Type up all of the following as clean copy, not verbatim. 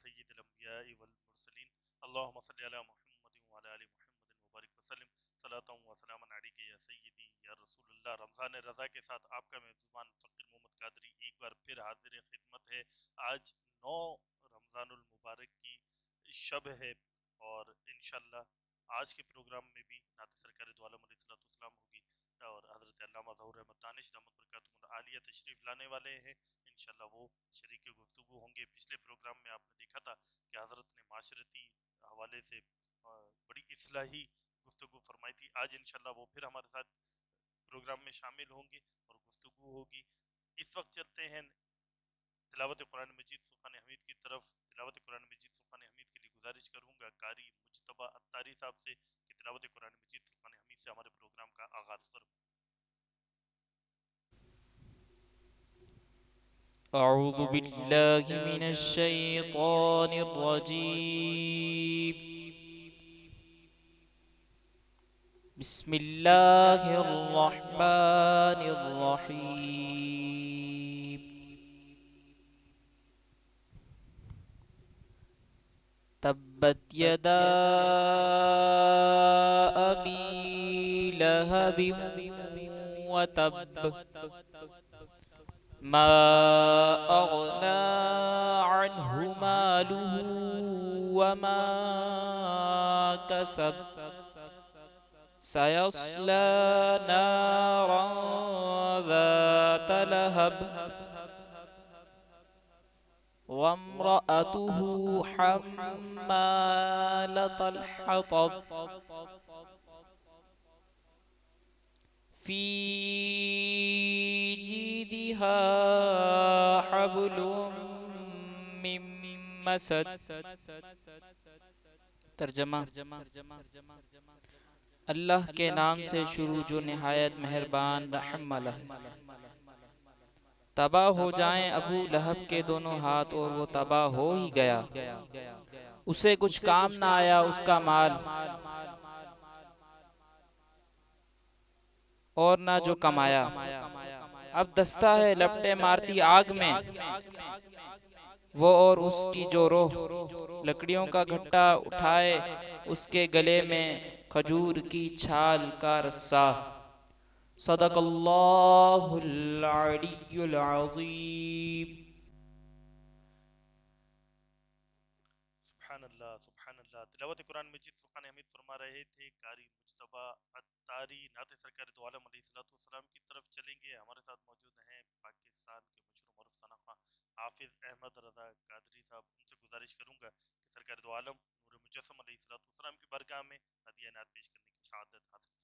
سید الانبیاء والمرسلین اللہم صلی علی محمد وعلی آل محمد وبارک وسلم صلاۃ و سلام علیک یا سیدی یا رسول اللہ۔ رمضان رضا کے ساتھ آپ کا میزبان فقیر محمد قادری ایک بار پھر حاضر خدمت ہے۔ آج 9 رمضان المبارک کی شب ہے اور انشاءاللہ آج کے پروگرام میں بھی نعت سرکار دو عالم علیہ السلام ہوگی اور حضرت علامہ ظہور احمد دانش رحمۃ برکاتہ عالیہ تشریف لانے والے ہیں۔ انشاءاللہ وہ شریک گفتگو ہوں گے۔ پچھلے پروگرام میں آپ نے دیکھا تھا کہ حضرت نے معاشرتی حوالے سے بڑی اصلاحی گفتگو فرمائی تھی۔ آج انشاءاللہ وہ پھر ہمارے ساتھ پروگرام میں شامل ہوں گے اور گفتگو ہوگی۔ اس وقت چلتے ہیں تلاوت قرآن مجید فرقان حمید کی طرف۔ تلاوت قرآن مجید فرقان حمید کے لیے گزارش کروں گا قاری مجتبیٰ عطاری صاحب سے کہ تلاوت قرآن مجید فرقان حمید سے ہمارے پروگرام کا آغاز فرمائیں۔ أعوذ بالله من الشيطان الرجيم. بسم الله الرحمن الرحيم. تبت يدا أبي لهب وتب ما أغنى عنه ماله وما كسب سيصلى نارا ذات لهب وامرأته حمالة الحطب في جيدها حبل من مسد. ترجمہ: اللہ کے نام سے شروع جو نہایت مہربان رحم والا ہے۔ تباہ ہو جائیں ابو لہب کے دونوں ہاتھ اور وہ تباہ ہو ہی گیا، اسے کچھ کام نہ آیا اس کا مال اور نہ جو کمایا۔ اب دستہ ہے لپٹے مارتی آگ میں وہ اور اس کی جو روح، لکڑیوں کا گھٹا اٹھائے اس کے گلے میں کھجور کی چھال کا رسہ۔ صدق اللہ العلی العظیم۔ سبحان اللہ سبحان اللہ۔ تلاوت قرآن مجید فرقان حمید فرما رہے تھے قاری مجتبیٰ عطاری۔ نعت سرکار دو عالم علیہ السلام کی طرف چلیں گے۔ ہمارے ساتھ موجود ہیں پاکستان کے مشہور معروف خواہ حافظ احمد رضا قادری صاحب۔ ان سے گزارش کروں گا کہ سرکار دو عالم نور مجسم علیہ السلام کی بارگاہ میں ہدیہ نعت پیش کرنے کی سعادت حاصل فرمائیں۔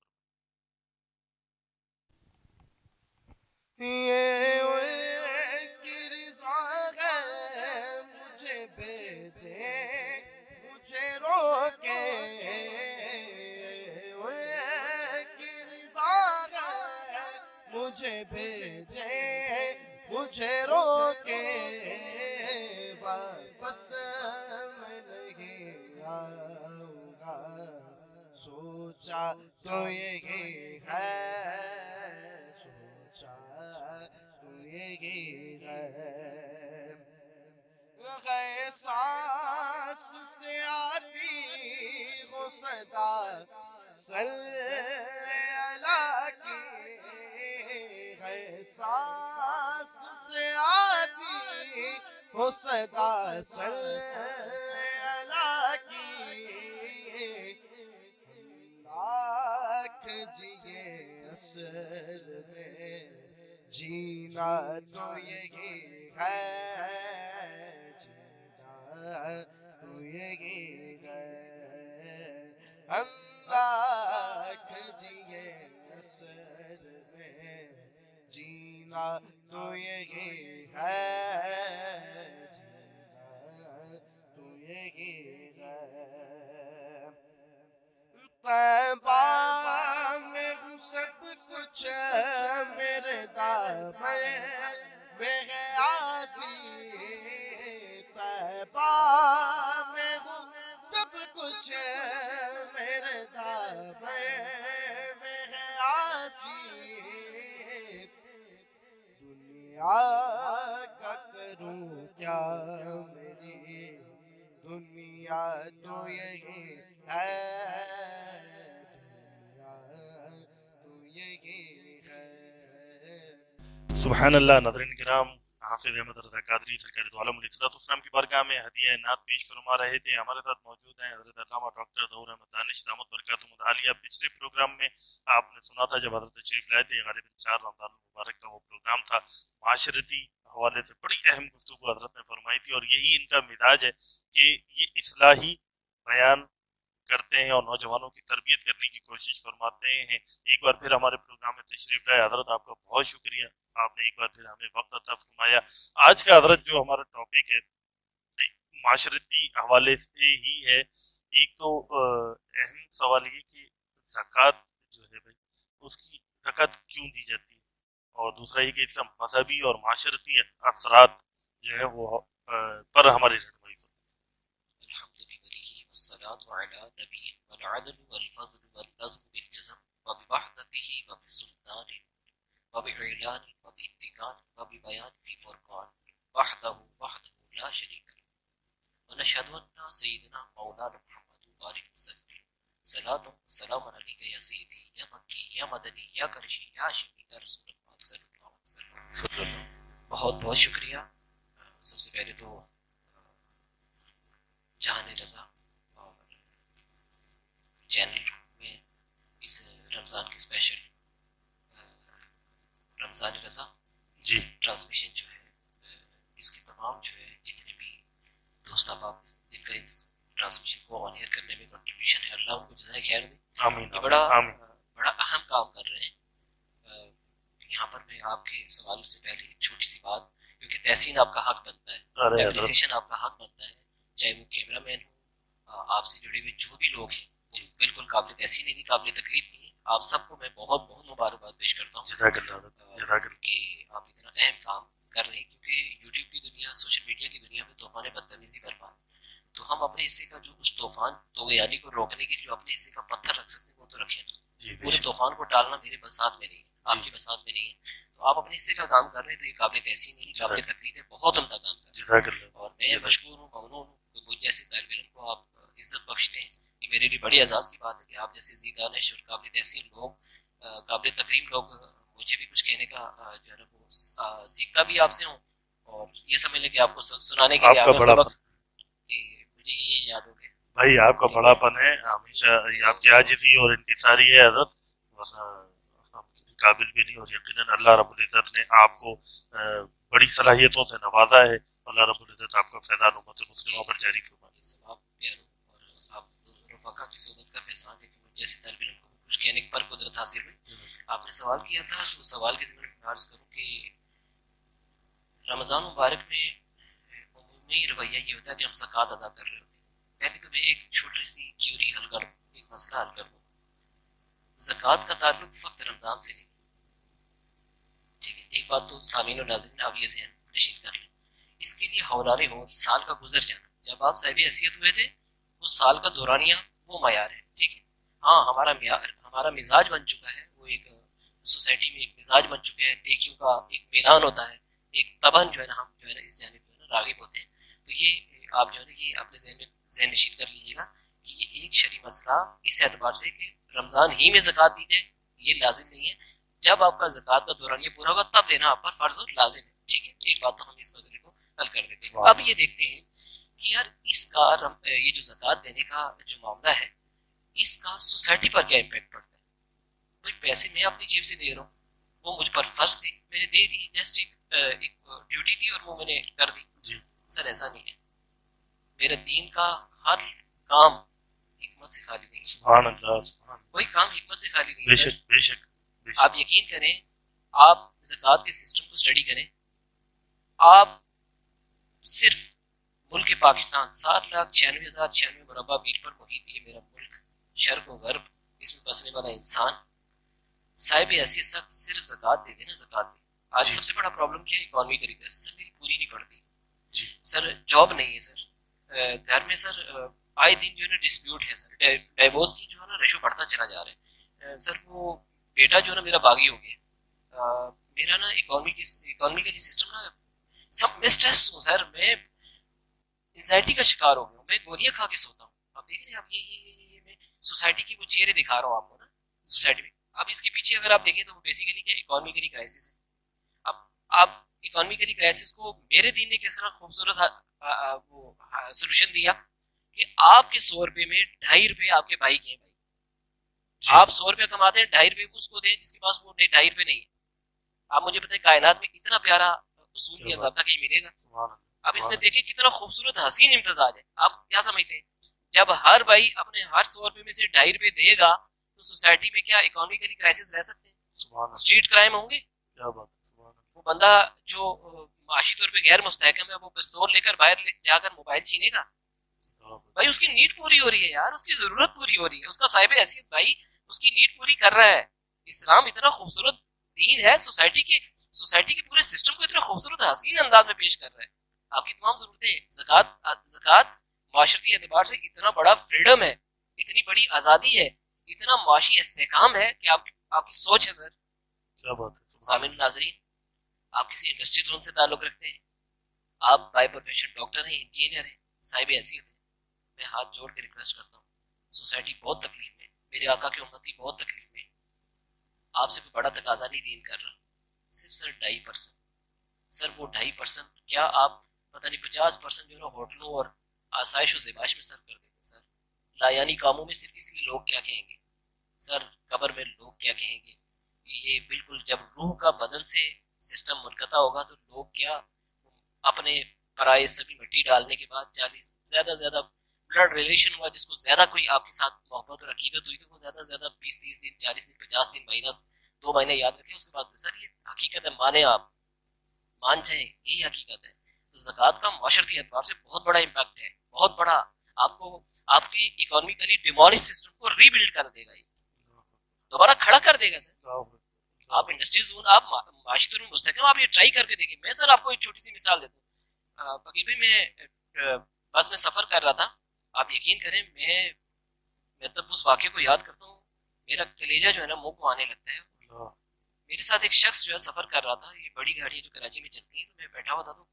یہ مجھے بھیجے مجھے روکے مجھے بھیجے مجھے روکے واپس میں نہیں آؤں گا، سوچا تو یہی ہے، سوچا تو یہی ہے۔ سانس سے آتی ہو صدا صلی اللہ کی ہے، سانس سے آتی ہو صدا صلی اللہ کی۔ لاکھ جیے اصل میں جینا تو یہی ہے، تو یہی ہے۔ ہم لاکھ جیے اصل میں جینا تو یہی ہے، جینا تو یہی ہے۔ طیبہ میں ہوں سب کچھ میرے دامن میں ہے آسی، طیبہ میں ہوں سب کچھ میرے دامن میں ہے آسی۔ دنیا کا کروں کیا میری دنیا تو یہی ہے، دنیا تو یہی ہے۔ سبحان اللہ۔ ناظرین کرام، حافظ احمد رضا قادری سرکار دو عالم علیہ السلام کی بارگاہ میں ہدیہ نعت پیش فرما رہے تھے۔ ہمارے ساتھ موجود ہیں حضرت علامہ ڈاکٹر ظہور احمد دانش دامت برکاتہم العالیہ۔ پچھلے پروگرام میں آپ نے سنا تھا جب حضرت تشریف لائے تھے، غالباً 4 رمضان المبارک کا وہ پروگرام تھا، معاشرتی حوالے سے بڑی اہم گفتگو حضرت نے فرمائی تھی، اور یہی ان کا مزاج ہے کہ یہ اصلاحی بیان کرتے ہیں اور نوجوانوں کی تربیت کرنے کی کوشش فرماتے ہیں۔ ایک بار پھر ہمارے پروگرام میں تشریف لائے حضرت، آپ کا بہت شکریہ، آپ نے ایک بار پھر ہمیں وقت عطا فرمایا۔ آج کا حضرت جو ہمارا ٹاپک ہے معاشرتی حوالے سے ہی ہے۔ ایک تو اہم سوال یہ کہ زکوٰۃ جو ہے بھائی، اس کی زکوٰۃ کیوں دی جاتی ہے، اور دوسرا یہ کہ اس کا مذہبی اور معاشرتی اثرات جو ہے وہ پر ہماری رہنمائی کریں۔ الحمد لله والصلاة على نبي والعدل والفضل والنظم بالجزم وبوحدته وبسلطان وبإعلان وباتقان وببيان في فرقان وحده لا شريك له ونشهد أن سيدنا مولانا محمد وآله وسلم صلاة وسلام عليك يا سيدي يا مكي يا مدني يا قرشي يا هاشمي يا رسول الله صلى الله عليه وسلم۔ بہت بہت شکریہ۔ سب سے پہلے تو جہان رضا اور چینل میں اس رمضان کی اسپیشل رمضان رضا جی ٹرانسمیشن جو ہے، اس کے تمام جو ہے جتنے بھی دوست احباب جن کا اس ٹرانسمیشن کو آن ایئر کرنے میں کنٹریبیوشن ہے، اللہ ان کو جزائے خیر دے۔ آمین یہ بڑا آمین۔ اہم کام کر رہے ہیں۔ یہاں پر میں آپ کے سوال سے پہلے ایک چھوٹی سی بات، کیونکہ تحسین آپ کا حق بنتا ہے، ارے حضرت، اپریسیشن آپ کا حق بنتا ہے، چاہے وہ کیمرہ مین ہو، آپ سے جڑے ہوئے جو بھی لوگ ہیں، بالکل قابل تحسین نہیں، قابل تکلیف نہیں ہے۔ آپ سب کو میں بہت بہت مبارکباد پیش کرتا ہوں جزاک اللہ حضرت، جزاک اللہ۔ کہ آپ اتنا اہم کام کر رہے ہیں، کیونکہ یوٹیوب کی دنیا، سوشل میڈیا کی دنیا میں طوفان بدتمیزی برپا ہے، تو ہم اپنے حصے کا جو اس طوفان طغیانی کو روکنے کے لیے جو اپنے حصے کا پتھر رکھ سکتے ہیں وہ تو رکھیں۔ جی بے پورے شک، طوفان کو ٹالنا میرے بساط میں نہیں ہے، آپ کی بساط میں نہیں ہے، تو آپ اپنے حصے کا کام کر رہے ہیں، تو یہ قابل تحسین نہیں، قابل تکلیف ہے، بہت عمدہ کام کر رہے ہیں، جزاک اللہ۔ اور میں مشکور ہوں، ممنون ہوں کہ مجھ جیسے طالب علم کو آپ عزت بخشتے ہیں۔ یہ میرے لیے بڑی اعزاز کی بات ہے کہ آپ جیسے دانش اور قابل تحسین لوگ، قابل تکریم لوگ مجھے بھی کچھ کہنے کا جو ہے نا وہ سیکھتا بھی آپ سے ہوں، اور یہ سمجھ لیں کہ آپ کو سنانے کے لیے آپ کا بڑا سبق کہ مجھے یہ یاد ہو گیا۔ بھائی آپ کا بڑا پن ہے، ہمیشہ یہ آپ کی عاجزی اور انکساری ہے حضرت، ورنہ ہم کسی قابل بھی نہیں، اور یقیناً اللہ رب العزت نے آپ کو بڑی صلاحیتوں سے نوازا ہے۔ اللہ رب العزت آپ کا فیضان امت مسلموں پر جاری فرمائے۔ ثواب پیاروں، اور آپ رفقا کی صحبت کا احسان ہے کہ مجھے جیسے طالب علم کو کچھ کہنے پر قدرت حاصل ہوئی۔ آپ نے سوال کیا تھا، تو سوال کے ذمہ میں عرض کروں کہ رمضان مبارک میں عمومی رویہ یہ ہوتا ہے کہ ہم زکوٰۃ ادا کر رہے ہوتے ہیں۔ پہلے تو میں ایک چھوٹی سی کیوری حل کر دوں، ایک مسئلہ حل کر دوں۔ زکوٰۃ کا تعلق فقط رمضان سے نہیں، ٹھیک ہے؟ ایک بات تو سامعین و ناظرین آپ یہ ذہن نشین کر لیں، اس کے لیے ہولارے ہو سال کا گزر جانا۔ جب آپ صاحب حیثیت ہوئے تھے اس سال کا دورانیہ وہ معیار ہے، ٹھیک ہے؟ ہاں ہمارا مزاج بن چکا ہے، وہ ایک سوسائٹی میں ایک مزاج بن چکے ہیں، نیکیوں کا ایک میلان ہوتا ہے، ایک تبن جو ہے نا ہم جو ہے نا اس جانب جو ہے نا راغب ہوتے ہیں۔ تو یہ آپ جو ہے نا یہ اپنے ذہن نشین کر لیجیے گا کہ یہ ایک شرعی مسئلہ اس اعتبار سے کہ رمضان ہی میں زکوٰۃ دی جائے یہ لازم نہیں ہے، جب آپ کا زکوٰۃ کا دورانیہ پورا ہوگا تب دینا آپ پر فرض اور لازم ہے، ٹھیک ہے؟ ایک بات تو ہم اس مسئلے کو حل کر دیتے ہیں۔ اب یہ دیکھتے ہیں کہ یار اس کا یہ جو زکوٰۃ دینے کا جو معاملہ ہے اس کا سوسائٹی پر کیا امپیکٹ پڑتا ہے؟ بھائی پیسے میں اپنی جیب سے دے رہا ہوں، وہ مجھ پر فرض تھے، میں نے دے دی، جسٹ ایک ڈیوٹی تھی اور وہ میں نے کر دی۔ جی سر ایسا نہیں ہے، میرے دین کا ہر کام حکمت سے خالی نہیں ہے، سبحان اللہ، سبحان اللہ، کوئی کام حکمت سے خالی نہیں بے ہے۔ شک بے شک بے شک۔ آپ یقین کریں، آپ زکوٰۃ کے سسٹم کو اسٹڈی کریں، آپ صرف ملک پاکستان 7,96,096 مربع میل پر محیط یہ میرا ملک، شرق و غرب، اس میں بسنے والا انسان صاحب حیثیت صرف زکوٰۃ دے دے نا، زکوٰۃ دے۔ آج سب سے بڑا پرابلم کیا ہے؟ اکانومی طریقے سے سر میری پوری نہیں پڑتی، جی سر جاب نہیں ہے، سر گھر میں سر آئے دن جو ہے نا ڈسپیوٹ ہے، سر ڈائیورس کی جو ہے نا ریشو بڑھتا چلا جا رہا ہے، سر وہ بیٹا جو ہے نا میرا باغی ہو گیا، میرا نا اکانومی کا سسٹم نا سب میں اسٹریس ہوں سر، میں انزائٹی کا شکار ہو گیا ہوں، میں گولیاں کھا کے سوتا ہوں. آپ دیکھ رہے ہیں، آپ یہ میں سوسائٹی کی وہ چہرے دکھا رہا ہوں آپ کو نا سوسائٹی میں. اب اس کے پیچھے اگر آپ دیکھیں تو بیسیکلی کیا اکانومیکلی کرائسس ہے. اب آپ اکانومیکلی کرائسس کو میرے دین نے کس طرح خوبصورت وہ سولوشن دیا کہ آپ کے 100 روپے میں 2.5 روپے آپ کے بھائی کے ہیں. بھائی آپ 100 روپے کماتے ہیں، 2.5 روپے اس کو دیں جس کے پاس وہ 2.5 روپے نہیں ہے. آپ مجھے پتہ ہے کائنات میں اتنا پیارا اصول یا ضابطہ کہیں ملے گا. اب اس میں دیکھیں کتنا خوبصورت حسین امتزاج ہے. آپ کیا سمجھتے ہیں جب ہر بھائی اپنے ہر 100 روپے میں سے 2.5 روپے دے گا تو سوسائٹی میں کیا اکانومیکلی کرائسس رہ سکتے ہیں؟ اسٹریٹ کرائم ہوں گے؟ وہ بندہ جو معاشی طور پہ غیر مستحکم ہے وہ پستول لے کر باہر جا کر موبائل چھینے گا. بھائی اس کی نیڈ پوری ہو رہی ہے یار، اس کی ضرورت پوری ہو رہی ہے، اس کا صاحب حیثیت بھائی اس کی نیڈ پوری کر رہا ہے. اسلام اتنا خوبصورت دین ہے، سوسائٹی کے پورے سسٹم کو اتنا خوبصورت حسین انداز میں پیش کر رہا ہے. آپ کی تمام ضرورتیں زکوٰۃ معاشرتی اعتبار سے اتنا بڑا فریڈم ہے، اتنی بڑی آزادی ہے، اتنا معاشی استحکام ہے کہ آپ کی سوچ ہے. سر کیا بات ہے. سامعین ناظرین، آپ کسی انڈسٹری زون سے تعلق رکھتے ہیں، آپ بائی پروفیشن ڈاکٹر ہیں، انجینئر ہیں، صاحب حیثیت ہیں، میں ہاتھ جوڑ کے ریکویسٹ کرتا ہوں، سوسائٹی بہت تکلیف میں، میرے آقا کی امتی بہت تکلیف میں. آپ سے کوئی بڑا تقاضا نہیں دین کر رہا، صرف سر 2.5%. سر وہ 2.5% کیا آپ پتہ نہیں 50% جو ہے نا ہوٹلوں اور آسائش و زیبائش میں صرف کر دیتے. سر لایانی کاموں میں صرف اس لیے لوگ کیا کہیں گے، سر قبر میں لوگ کیا کہیں گے. یہ بالکل جب روح کا بدن سے سسٹم منقطع ہوگا تو لوگ کیا اپنے پرائے سبھی مٹی ڈالنے کے بعد 40 زیادہ زیادہ بلڈ ریلیشن ہوا، جس کو زیادہ کوئی آپ کے ساتھ محبت اور عقیدت ہوئی تو وہ زیادہ زیادہ 20-30 دن 40 دن 50 دن مہینہ 2 مہینے یاد رکھیں. اس کے بعد سر یہ حقیقت ہے، مانے آپ مان جائیں یہی حقیقت ہے. تو زکوٰۃ کا معاشرتی اعتبار سے بہت بڑا امپیکٹ ہے، بہت بڑا. آپ کو آپ کی اکانومیکلی ڈیمولش سسٹم کو ری بلڈ کر دے گا، یہ دوبارہ کھڑا کر دے گا. سر آپ انڈسٹری زون، آپ معاشی طور میں مستحکم، آپ یہ ٹرائی کر کے دیکھیں. میں سر آپ کو ایک چھوٹی سی مثال دیتا ہوں. فقیر بھائی میں بس میں سفر کر رہا تھا، آپ یقین کریں میں تب اس واقعے کو یاد کرتا ہوں میرا کلیجہ جو ہے نا منہ کو آنے لگتا ہے. میرے ساتھ ایک شخص جو ہے سفر کر رہا تھا، یہ بڑی گاڑی جو کراچی میں چلتی ہیں، تو میں بیٹھا ہوا تھا. تو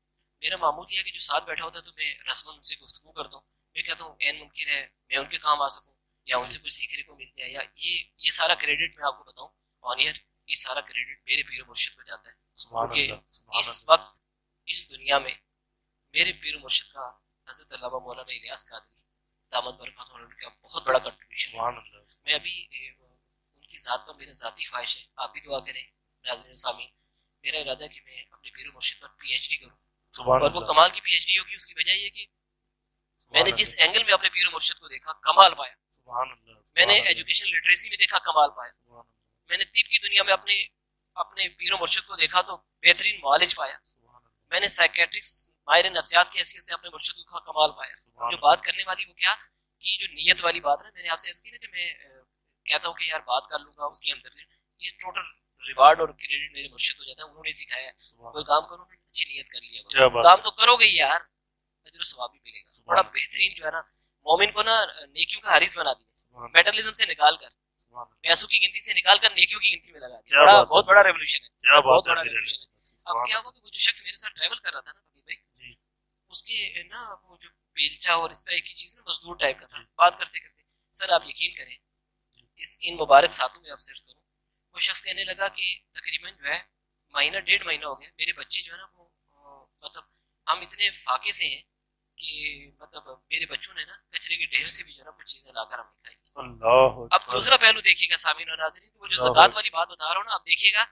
میرا معمول یہ ہے کہ جو ساتھ بیٹھا ہوتا ہے تو میں رسماً ان سے گفتگو کرتا ہوں. میں کہتا ہوں این ممکن ہے میں ان کے کام آ سکوں یا ان سے کچھ سیکھنے کو مل جائے، یا یہ سارا کریڈٹ میں آپ کو بتاؤں آن ایئر، یہ سارا کریڈٹ میرے پیر و مرشد کو جاتا ہے. کیونکہ اس وقت اس دنیا میں میرے پیر و مرشد کا حضرت علامہ مولانا الیاس قادری دامت برکاتہ ان کا بہت بڑا کنٹریبیوشن ہے. میں ابھی ان کی ذات پر میرا ذاتی خواہش ہے، آپ بھی دعا کریں ناظرین سامعین. میرا ارادہ ہے کہ میں اپنے پیر و مرشد پر پی ایچ ڈی کروں، اور وہ کمال کی پی ایچ ڈی ہوگی. اس کی وجہ یہ کہ میں نے جس اینگل میں اپنے پیر و مرشد کو دیکھا کمال پایا. میں نے ایجوکیشن لٹریسی میں دیکھا کمال پایا. میں نے طب کی دنیا میں اپنے پیر و مرشد کو دیکھا تو بہترین معالج پایا. میں نے سائیکیٹرکس ماہر نفسیات کی حیثیت سے اپنے مرشد کو کمال پایا. جو بات کرنے والی وہ کیا کہ جو نیت والی بات ہے، میں نے آپ سے عرض کی نا کہ میں کہتا ہوں کہ یار بات کر لوں گا، اس کے اندر یہ ٹوٹل ریوارڈ اور کریڈٹ میرے مرشد ہو جاتا ہے. انہوں نے سکھایا ہے کوئی کام کرو نا اچھی نیت کر لیا، کام تو کرو گے یار، اجر و ثواب بھی ملے گا. بڑا بہترین جو ہے نا مومن کو نا نیکیوں کا حارث بنا دیا، میٹرلزم سے نکال کر، پیسوں کی گنتی سے نکال کر نیکیوں کی گنتی میں لگا دیا. بہت بڑا ریولیوشن ہے، بہت بڑا ریولیوشن ہے. اب کیا ہوا کہ وہ جو شخص میرے ساتھ ٹریول کر رہا تھا نا فقیر بھائی، اس کے نا وہ جو بیلچا اور اس طرح کی چیز نا مزدور ٹائپ کا تھا. بات کرتے کرتے سر آپ یقین کریں ان مبارک ساتھوں میں آپ سرچ کروں، وہ شخص کہنے لگا کہ تقریباً جو ہے مہینہ 1.5 مہینہ ہو گیا میرے بچے جو ہے نا وہ مطلب ہم اتنے فاقے سے ہیں کہ مطلب میرے بچوں نے نا کچرے کے ڈھیر سے بھی جو ہے نا کچھ چیزیں لا کر ہمیں کھائی. اب دوسرا پہلو دیکھیے گا سامعین اور ناظرین، وہ جو زکوٰۃ والی بات بتا رہا ہوں نا، آپ دیکھیے گا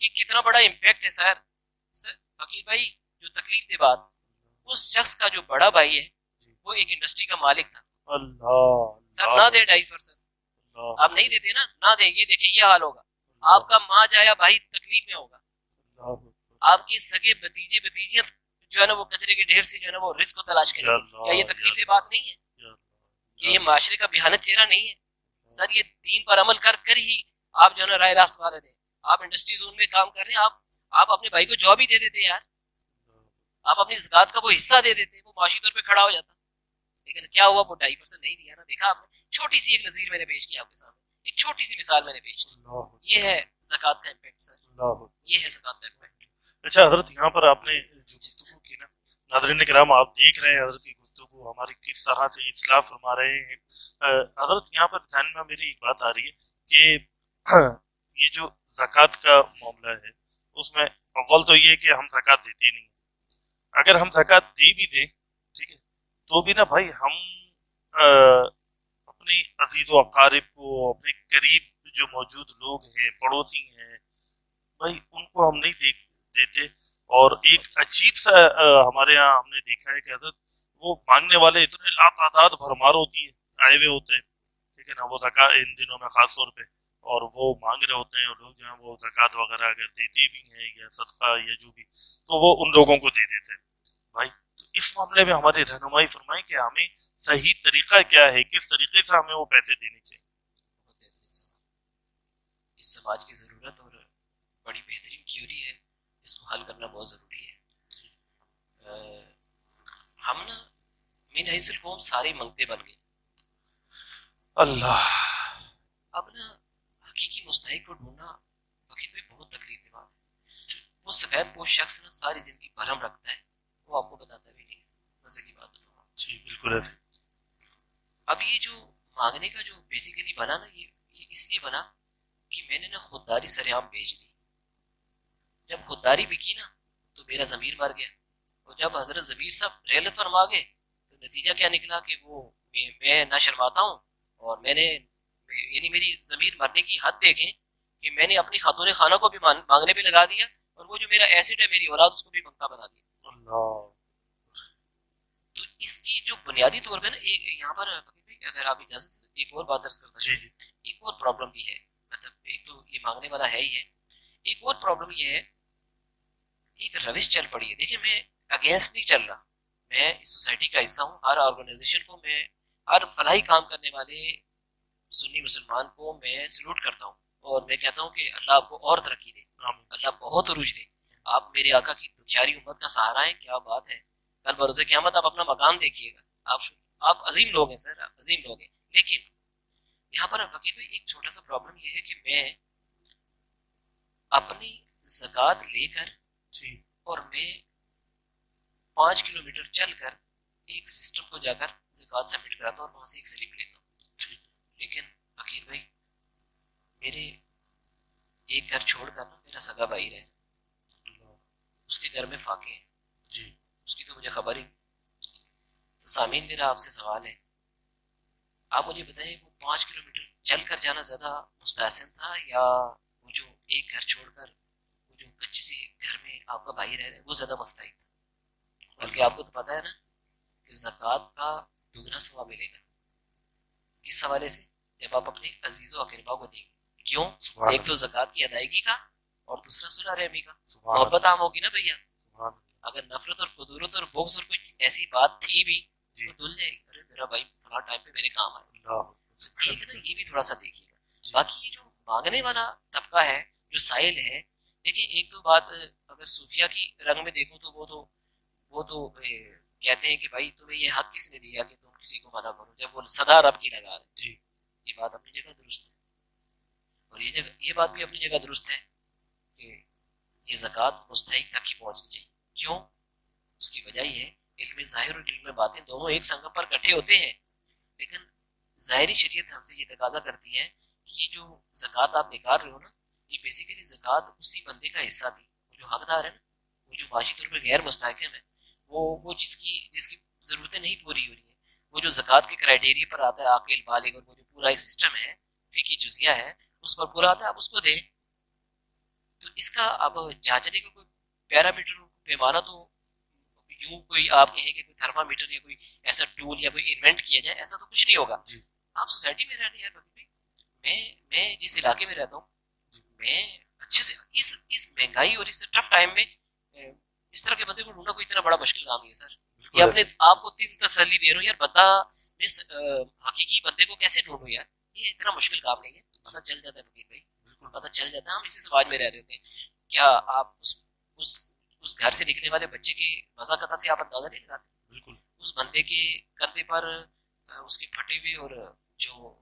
کہ کتنا بڑا امپیکٹ ہے. سر فقیر بھائی جو تکلیف دے بات، اس شخص کا جو بڑا بھائی ہے وہ ایک انڈسٹری کا مالک تھا. سر نہ دے 2.5%، آپ نہیں دیتے نا، نہ دیں. یہ دیکھیں یہ حال ہوگا آپ کا، ماں جایا بھائی تکلیف میں ہوگا، آپ کی سگے بتیجیاں جو ہے نا وہ کچرے کے ڈھیر سے جو ہے نا وہ رزق کو تلاش کریں گے. کیا یہ تکلیف بات نہیں ہے؟ کہ یہ معاشرے کا بھیانک چہرہ نہیں ہے؟ سر یہ دین پر عمل کر ہی آپ جو ہے نا رائے راست والے دیں. آپ انڈسٹری زون میں کام کر رہے ہیں، آپ اپنے بھائی کو جاب ہی دے دیتے یار، آپ اپنی زکوٰۃ کا وہ حصہ دے دیتے، وہ معاشی طور پہ کھڑا ہو جاتا. لیکن کیا ہوا، وہ 2.5% نہیں دیا نا. دیکھا آپ نے، چھوٹی سی ایک نظیر میں نے پیش کی آپ کے سامنے، ایک چھوٹی سی مثال میں نے پیش کی. یہ ہے زکوٰۃ کا امپیکٹ. سر یہ ہے زکوٰۃ کا امپیکٹ. اچھا حضرت، یہاں پر آپ نے جو گفتگو کی نا، ناظرین کرام آپ دیکھ رہے ہیں حضرت کی گفتگو گفتگو ہماری کس طرح سے اصلاح فرما رہے ہیں. حضرت یہاں پر ذہن میں میری ایک بات آ رہی ہے کہ یہ جو زکوٰۃ کا معاملہ ہے اس میں اول تو یہ کہ ہم زکوٰۃ دیتے نہیں. اگر ہم زکوٰۃ دے بھی دیں ٹھیک ہے تو بھی نا بھائی ہم اپنے عزیز و اقارب کو, اپنے قریب جو موجود لوگ ہیں, پڑوسی ہیں بھائی, ان کو ہم نہیں دیتے. اور ایک عجیب سا ہمارے یہاں ہم نے دیکھا ہے کہ حضرت وہ مانگنے والے اتنے لاتعداد بھرمار ہوتی ہے, آئے ہوئے ہوتے ہیں ٹھیک ہے نا, وہ زکوٰۃ ان دنوں میں خاص طور پہ, اور وہ مانگ رہے ہوتے ہیں, اور لوگ جو ہیں وہ زکوٰۃ وغیرہ اگر دیتے بھی ہیں یا صدقہ یا جو بھی, تو وہ ان لوگوں کو دے دیتے ہیں. بھائی تو اس معاملے میں ہماری رہنمائی فرمائیں کہ ہمیں صحیح طریقہ کیا ہے, کس طریقے سے ہمیں وہ پیسے دینے چاہیے. اس سماج کی ضرورت اور بڑی بہترین کیوری ہے, اس کو حل کرنا بہت ضروری ہے. ہم نا مین حیث القوم سارے منگتے بن گئے. اللہ, اب نا حقیقی مستحق کو ڈھونڈنا وقت میں بہت تکلیف کی بات ہے. وہ سفید پوش شخص نا ساری زندگی بھرم رکھتا ہے, وہ آپ کو بتاتا بھی نہیں. مزے کی بات بتاؤں جی بالکل ایسے. اب یہ جو مانگنے کا جو بیسیکلی بنا نا, یہ اس لیے بنا کہ میں نے نا خودداری سرعام بیچ دی. جب خودداری بکی نا تو میرا ضمیر مر گیا, اور جب حضرت ضمیر صاحب ریلت فرما گئے تو نتیجہ کیا نکلا کہ وہ میں نہ شرماتا ہوں, اور میں نے یعنی میری ضمیر مرنے کی حد دیکھیں کہ میں نے اپنی خاتون خانہ کو بھی مانگنے پہ لگا دیا, اور وہ جو میرا ایسڈ ہے میری اولاد اس کو بھی منگتا بنا دیا. اللہ, تو اس کی جو بنیادی طور پہ نا ایک یہاں پر اگر آپ اجازت ایک اور بات درس کرتا جی جی ایک اور پرابلم بھی ہے. مطلب ایک تو یہ مانگنے والا ہے ہی ہے, ایک اور پرابلم یہ ہے, ایک روش چل پڑی ہے. دیکھیں میں اگینسٹ نہیں چل رہا, میں اس سوسائٹی کا حصہ ہوں. ہر آرگنائزیشن کو, میں ہر فلاحی کام کرنے والے سنی مسلمان کو میں سلوٹ کرتا ہوں, اور میں کہتا ہوں کہ اللہ آپ کو اور ترقی دے, اللہ بہت عروج دے. آپ میرے آقا کی دکھیاری امت کا سہارا ہیں, کیا بات ہے. کل بروز قیامت آپ اپنا مقام دیکھیے گا, آپ عظیم لوگ ہیں سر, آپ عظیم لوگ ہیں. لیکن یہاں پر فقیر بھائی ایک چھوٹا سا پرابلم یہ ہے کہ میں اپنی زکوٰۃ لے کر جی اور میں 5 کلومیٹر چل کر ایک سسٹم کو جا کر زکوٰۃ سبمٹ کراتا ہوں, اور وہاں سے ایک سلپ لیتا ہوں. لیکن فقیر بھائی میرے ایک گھر چھوڑ کر نا میرا سگا بھائی رہے, اس کے گھر میں فاقے ہیں جی, اس کی تو مجھے خبر ہی. تو سامعین میرا آپ سے سوال ہے, آپ مجھے بتائیں وہ 5 کلومیٹر چل کر جانا زیادہ مستحسن تھا, یا وہ جو ایک گھر چھوڑ کر وہ جو کچے سے گھر میں آپ کا بھائی رہ رہے وہ زیادہ مستحق تھا. بلکہ آپ کو تو پتا ہے نا کہ زکوٰۃ کا دگنا ثواب ملے گا. کس حوالے سے؟ جب آپ اپنے عزیز و اقربا کو دیں گے. کیوں؟ ایک تو زکوٰۃ کی ادائیگی کا, اور دوسرا صلح رحمی کا. محبت عام ہوگی نا بھیا. اگر نفرت اور قدورت اور بغض اور کوئی ایسی بات تھی بھی تو دھل جائے گی, ارے میرا بھائی فلاں ٹائم پہ میرے کام آئے. ایک نا یہ بھی تھوڑا سا دیکھیے گا. باقی یہ جو مانگنے والا طبقہ ہے جو سائل ہے, دیکھیں ایک تو بات اگر صوفیہ کی رنگ میں دیکھوں تو وہ تو کہتے ہیں کہ بھائی تمہیں یہ حق کس نے دیا کہ تم کسی کو منع کرو, جب وہ صدا رب کی لگا رہے. جی یہ بات اپنی جگہ درست ہے, اور یہ بات بھی اپنی جگہ درست ہے کہ یہ زکوٰۃ مستحق تک ہی پہنچنی چاہیے. کیوں؟ اس کی وجہ یہ ہے علم ظاہر اور علم باطن دونوں ایک سنگ پر کٹھے ہوتے ہیں, لیکن ظاہری شریعت ہم سے یہ تقاضا کرتی ہے کہ یہ جو زکوٰۃ آپ نکال رہے ہو نا, یہ بیسیکلی زکوٰۃ اسی بندے کا حصہ تھی, وہ جو حقدار ہے نا, وہ جو معاشی طور پر غیر مستحکم ہے, وہ جس کی ضرورتیں نہیں پوری ہو رہی ہیں, وہ جو زکوٰۃ کے کرائٹیریا پر آتا ہے عاقل بالغ, اور وہ جو پورا ایک سسٹم ہے فقہی جزیہ ہے اس پر پورا آتا ہے, آپ اس کو دیں. تو اس کا اب جانچنے کا کوئی پیرامیٹر پیمانہ تو یوں کوئی آپ کہیں کہ کوئی تھرمامیٹر یا کوئی ایسا ٹول یا کوئی انوینٹ کیا جائے, ایسا تو کچھ نہیں ہوگا. آپ سوسائٹی میں رہ رہے ہیں, میں جس علاقے میں رہتا ہوں, میں اچھے سے اس مہنگائی اور اس ٹف ٹائم میں اس طرح کے بندے کو ڈھونڈنا کوئی اتنا بڑا مشکل کام نہیں ہے سر. یہ اپنے آپ کو تسلی دے رہا ہوں یار, بندہ میں حقیقی بندے کو کیسے ڈھونڈوں یار, یہ اتنا مشکل کام نہیں ہے. پتہ چل جاتا ہے فقیر بھائی, بالکل پتہ چل جاتا ہے. ہم اسی سماج میں رہ رہے تھے, کیا آپ اس گھر سے نکلنے والے بچے کی مزاقت سے آپ اندازہ نہیں لگاتے. بالکل اس بندے کے کندھے پر اس کے پھٹے ہوئے اور جو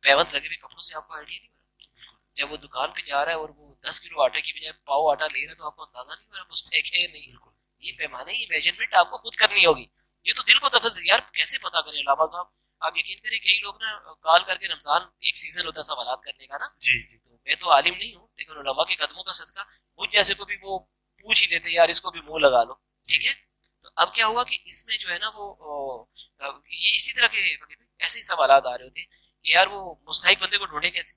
پیوند لگے ہوئے کپڑوں سے آپ کو آئیڈیا نہیں ہو رہا. جب وہ دکان پہ جا رہا ہے اور وہ 10 کلو آٹے کی بجائے پاؤ آٹا لے رہا ہے تو آپ کو اندازہ نہیں ہو رہا مستحق ہے نہیں. یہ پیمانے, یہ میجرمنٹ آپ کو خود کرنی ہوگی. یہ تو دل کو تفضل یار کیسے پتا کریں علامہ صاحب. آپ یقین کریں کئی لوگ نا کال کر کے رمضان ایک سیزن ہوتا ہے سوالات کرنے کا نا, جی جی تو میں تو عالم نہیں ہوں لیکن علماء کے قدموں کا صدقہ مجھ جیسے کو بھی وہ پوچھ ہی دیتے یار اس کو بھی منہ لگا لو, ٹھیک ہے. تو اب کیا ہوا کہ اس میں جو ہے نا وہ یہ اسی طرح کے ایسے ہی سوالات آ رہے ہوتے ہیں کہ یار وہ مستحق بندے کو ڈھونڈے کیسے,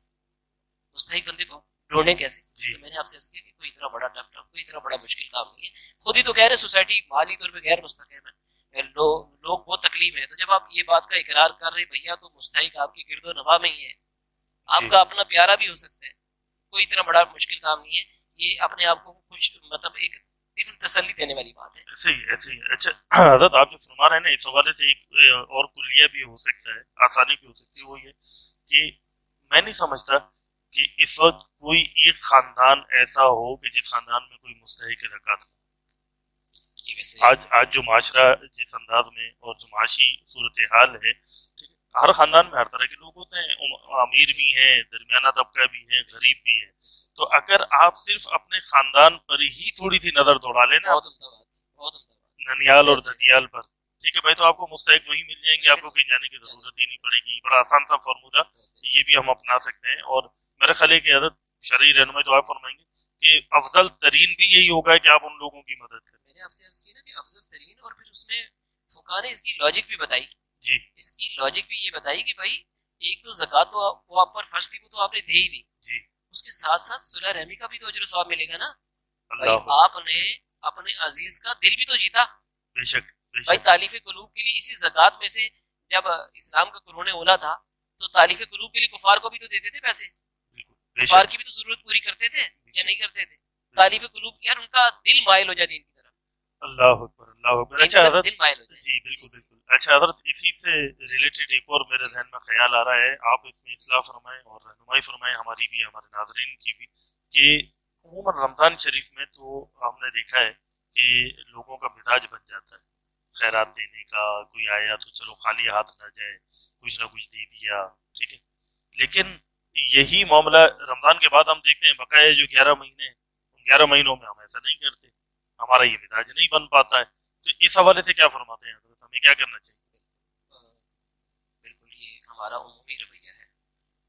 مستحق بندے کو ڈھونڈے کیسے. تو میں نے آپ سے عرض کیا کہ کوئی اتنا بڑا ٹف کوئی اتنا بڑا مشکل کام نہیں ہے. خود ہی تو کہہ رہے سوسائٹی مالی طور پہ غیر مستحکم ہے, لوگ بہت تکلیف ہے. تو جب آپ یہ بات کا اقرار کر رہے بھیا تو مستحق آپ کی گرد و نواح میں ہی ہے, آپ کا اپنا پیارا بھی ہو سکتا ہے, کوئی اتنا بڑا مشکل کام نہیں ہے. یہ اپنے آپ کو کچھ مطلب ایک تسلی دینے والی بات ہے. ایسے ہی ایسے ہی. اچھا حضرت آپ جو فرما رہے ہیں نا اس حوالے سے ایک اور کلیہ بھی ہو سکتا ہے, آسانی بھی ہو سکتی ہے, وہ یہ کہ میں نہیں سمجھتا کہ اس وقت کوئی ایک خاندان ایسا ہو کہ جس خاندان میں کوئی مستحق زکوٰۃ ہو. آج جو معاشرہ جس انداز میں اور جو معاشی صورتحال ہے, ہر خاندان میں ہر طرح کے لوگ ہوتے ہیں, امیر بھی ہیں, درمیانہ طبقہ بھی ہے, غریب بھی ہے. تو اگر آپ صرف اپنے خاندان پر ہی تھوڑی سی نظر دوڑا لیں نا, ننیال اور ددیال پر, ٹھیک ہے بھائی, تو آپ کو مستحق وہی مل جائیں گے, آپ کو کہیں جانے کی ضرورت ہی نہیں پڑے گی. بڑا آسان سا فارمولہ, یہ بھی ہم اپنا سکتے ہیں. اور میرا خیال ہے کہ حضرت شرعی رہنمائی تو آپ فرمائیں گے کہ افضل ترین بھی یہی ہوگا کہ آپ ان لوگوں کی مدد کریں. میں نے آپ سے عرض کی نا کہ افضل ترین, اور پھر اس میں فقہاء نے اس کی لاجک بھی بتائی. جی اس کی لاجک بھی یہ بتائی کہ بھائی ایک تو زکوٰۃ تو وہ آپ پر فرض تھی, وہ تو آپ نے دے ہی دی. جی اس کے ساتھ ساتھ صلح رحمی کا بھی تو اجر و ثواب ملے گا نا. بھائی اللہ آپ نے اپنے عزیز کا دل بھی تو جیتا. بے شک بے بھائی شک. تالیف قلوب کے لیے اسی زکوٰۃ میں سے جب اسلام کا قرون اولا تھا تو تالیف قلوب کے لیے کفار کو بھی تو دیتے تھے پیسے, بے کفار شک کی بھی تو ضرورت پوری کرتے تھے یا نہیں کرتے تھے. تالیف قلوب یار ان کا دل مائل ہو جائے دین کی طرف, اللہ اکبر اللہ اکبر. اچھا حضرت, دل مائل ہو جائے. جی بالکل بالکل. اچھا حضرت, اسی سے ریلیٹڈ ایک اور میرے ذہن میں خیال آ رہا ہے, آپ اس میں اصلاح فرمائیں اور رہنمائی فرمائیں ہماری بھی ہمارے ناظرین کی بھی, کہ عموماً رمضان شریف میں تو ہم نے دیکھا ہے کہ لوگوں کا مزاج بن جاتا ہے خیرات دینے کا. کوئی آیا تو چلو خالی ہاتھ نہ جائے, کچھ نہ کچھ دے دیا, ٹھیک ہے. لیکن یہی معاملہ رمضان کے بعد ہم دیکھتے ہیں بقایا جو 11 مہینے ہیں, ان 11 مہینوں میں ہم ایسا نہیں کرتے, ہمارا یہ مزاج نہیں بن پاتا ہے. تو اس حوالے سے کیا فرماتے ہیں حضرت, ہمیں کیا کرنا چاہیے؟ بالکل یہ ہمارا عمومی رویہ ہے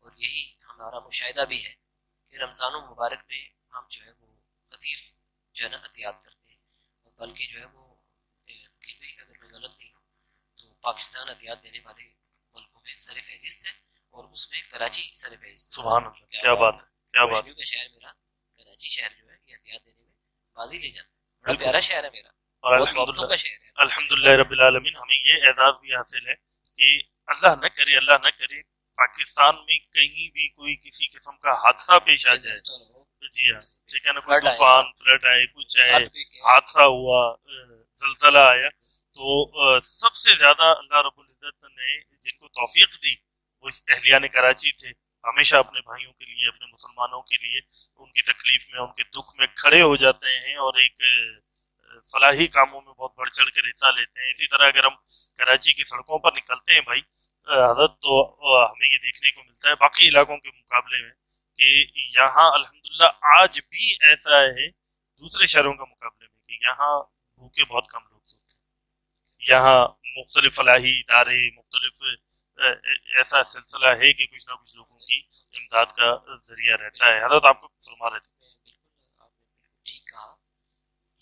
اور یہی ہمارا مشاہدہ بھی ہے کہ رمضان المبارک میں ہم جو ہے وہ کثیر جو ہے نا احتیاط کرتے ہیں, اور بلکہ جو ہے وہ اگر میں غلط نہیں ہوں تو پاکستان احتیاط دینے والے ملکوں میں سر فہرست ہے, اور اس میں کراچی سر فہرست ہے. سبحان اللہ, کیا بات ہے, کیا بات ہے. کا شہر میرا کراچی شہر جو ہے یہ احتیاط دینے میں بازی لے جاتا ہے. بڑا پیارا شہر ہے میرا, اور بہت محبتوں کا شہر ہے. الحمدللہ رب العالمین, ہمیں یہ اعزاز بھی حاصل ہے کہ اللہ نہ کرے پاکستان میں کہیں بھی کوئی کسی قسم کا حادثہ پیش آ جائے. جی ہاں, ٹھیک ہے نا, کوئی طوفان فلڈ آئے, کچھ آئے, حادثہ ہوا, زلزلہ آیا, تو سب سے زیادہ اللہ رب العزت نے جن کو توفیق دی وہ اہلیان کراچی تھے. ہمیشہ اپنے بھائیوں کے لیے, اپنے مسلمانوں کے لیے ان کی تکلیف میں, ان کے دکھ میں کھڑے ہو جاتے ہیں اور ایک فلاحی کاموں میں بہت بڑھ چڑھ کر حصہ لیتے ہیں. اسی طرح اگر ہم کراچی کی سڑکوں پر نکلتے ہیں بھائی حضرت, تو ہمیں یہ دیکھنے کو ملتا ہے باقی علاقوں کے مقابلے میں کہ یہاں الحمدللہ آج بھی ایسا ہے دوسرے شہروں کے مقابلے میں کہ یہاں بھوکے بہت کم لوگ ہوتے ہیں. یہاں مختلف فلاحی ادارے, مختلف ایسا سلسلہ ہے کہ کچھ نہ کچھ لوگوں کی امداد کا ذریعہ رہتا ہے. حضرت آپ کو فرما رہے تھے. بالکل آپ نے ٹھیک کہا.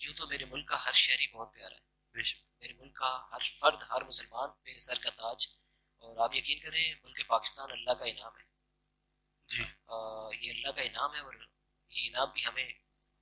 یوں تو میرے ملک کا ہر شہری بہت پیارا ہے, میرے ملک کا ہر فرد, ہر مسلمان میرے سر کا تاج, اور آپ یقین کریں ملک پاکستان اللہ کا انعام ہے. جی یہ اللہ کا انعام ہے, اور یہ انعام بھی ہمیں,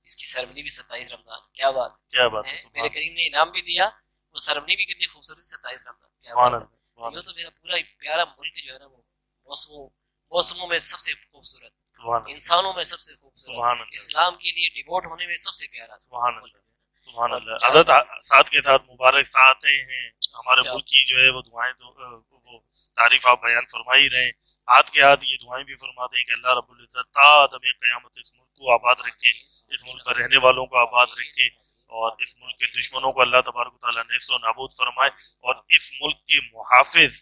اس کی سرمنی بھی 27 رمضان, کیا بات کیا بات ہے, میرے کریم نے انعام بھی دیا, وہ سرمنی بھی کتنی خوبصورت 27 رمضان, کیا سبحان بات اللہ, ہے. یہ تو میرا پورا پیارا ملک جو ہے نا وہ موسموں میں سب سے خوبصورت, سبحان اللہ, انسانوں میں سب سے خوبصورت, سبحان اللہ, اسلام کے لیے ڈیوٹ ہونے میں سب سے پیارا. سبحان اللہ, سبحان اللہ. حضرت ساتھ کے ساتھ مبارک ساتھ ہیں ہمارے ملک کی جو ہے وہ دعائیں, وہ تعریف آپ بیان فرما ہی رہے ہیں. ہاتھ کے ہاتھ یہ دعائیں بھی فرماتے ہیں کہ اللہ رب العزت تا دم قیامت اس ملک کو آباد رکھے, اس ملک پر رہنے والوں کو آباد رکھے, اور اس ملک کے دشمنوں کو اللہ تبارک و تعالیٰ نیست و نابود فرمائے, اور اس ملک کے محافظ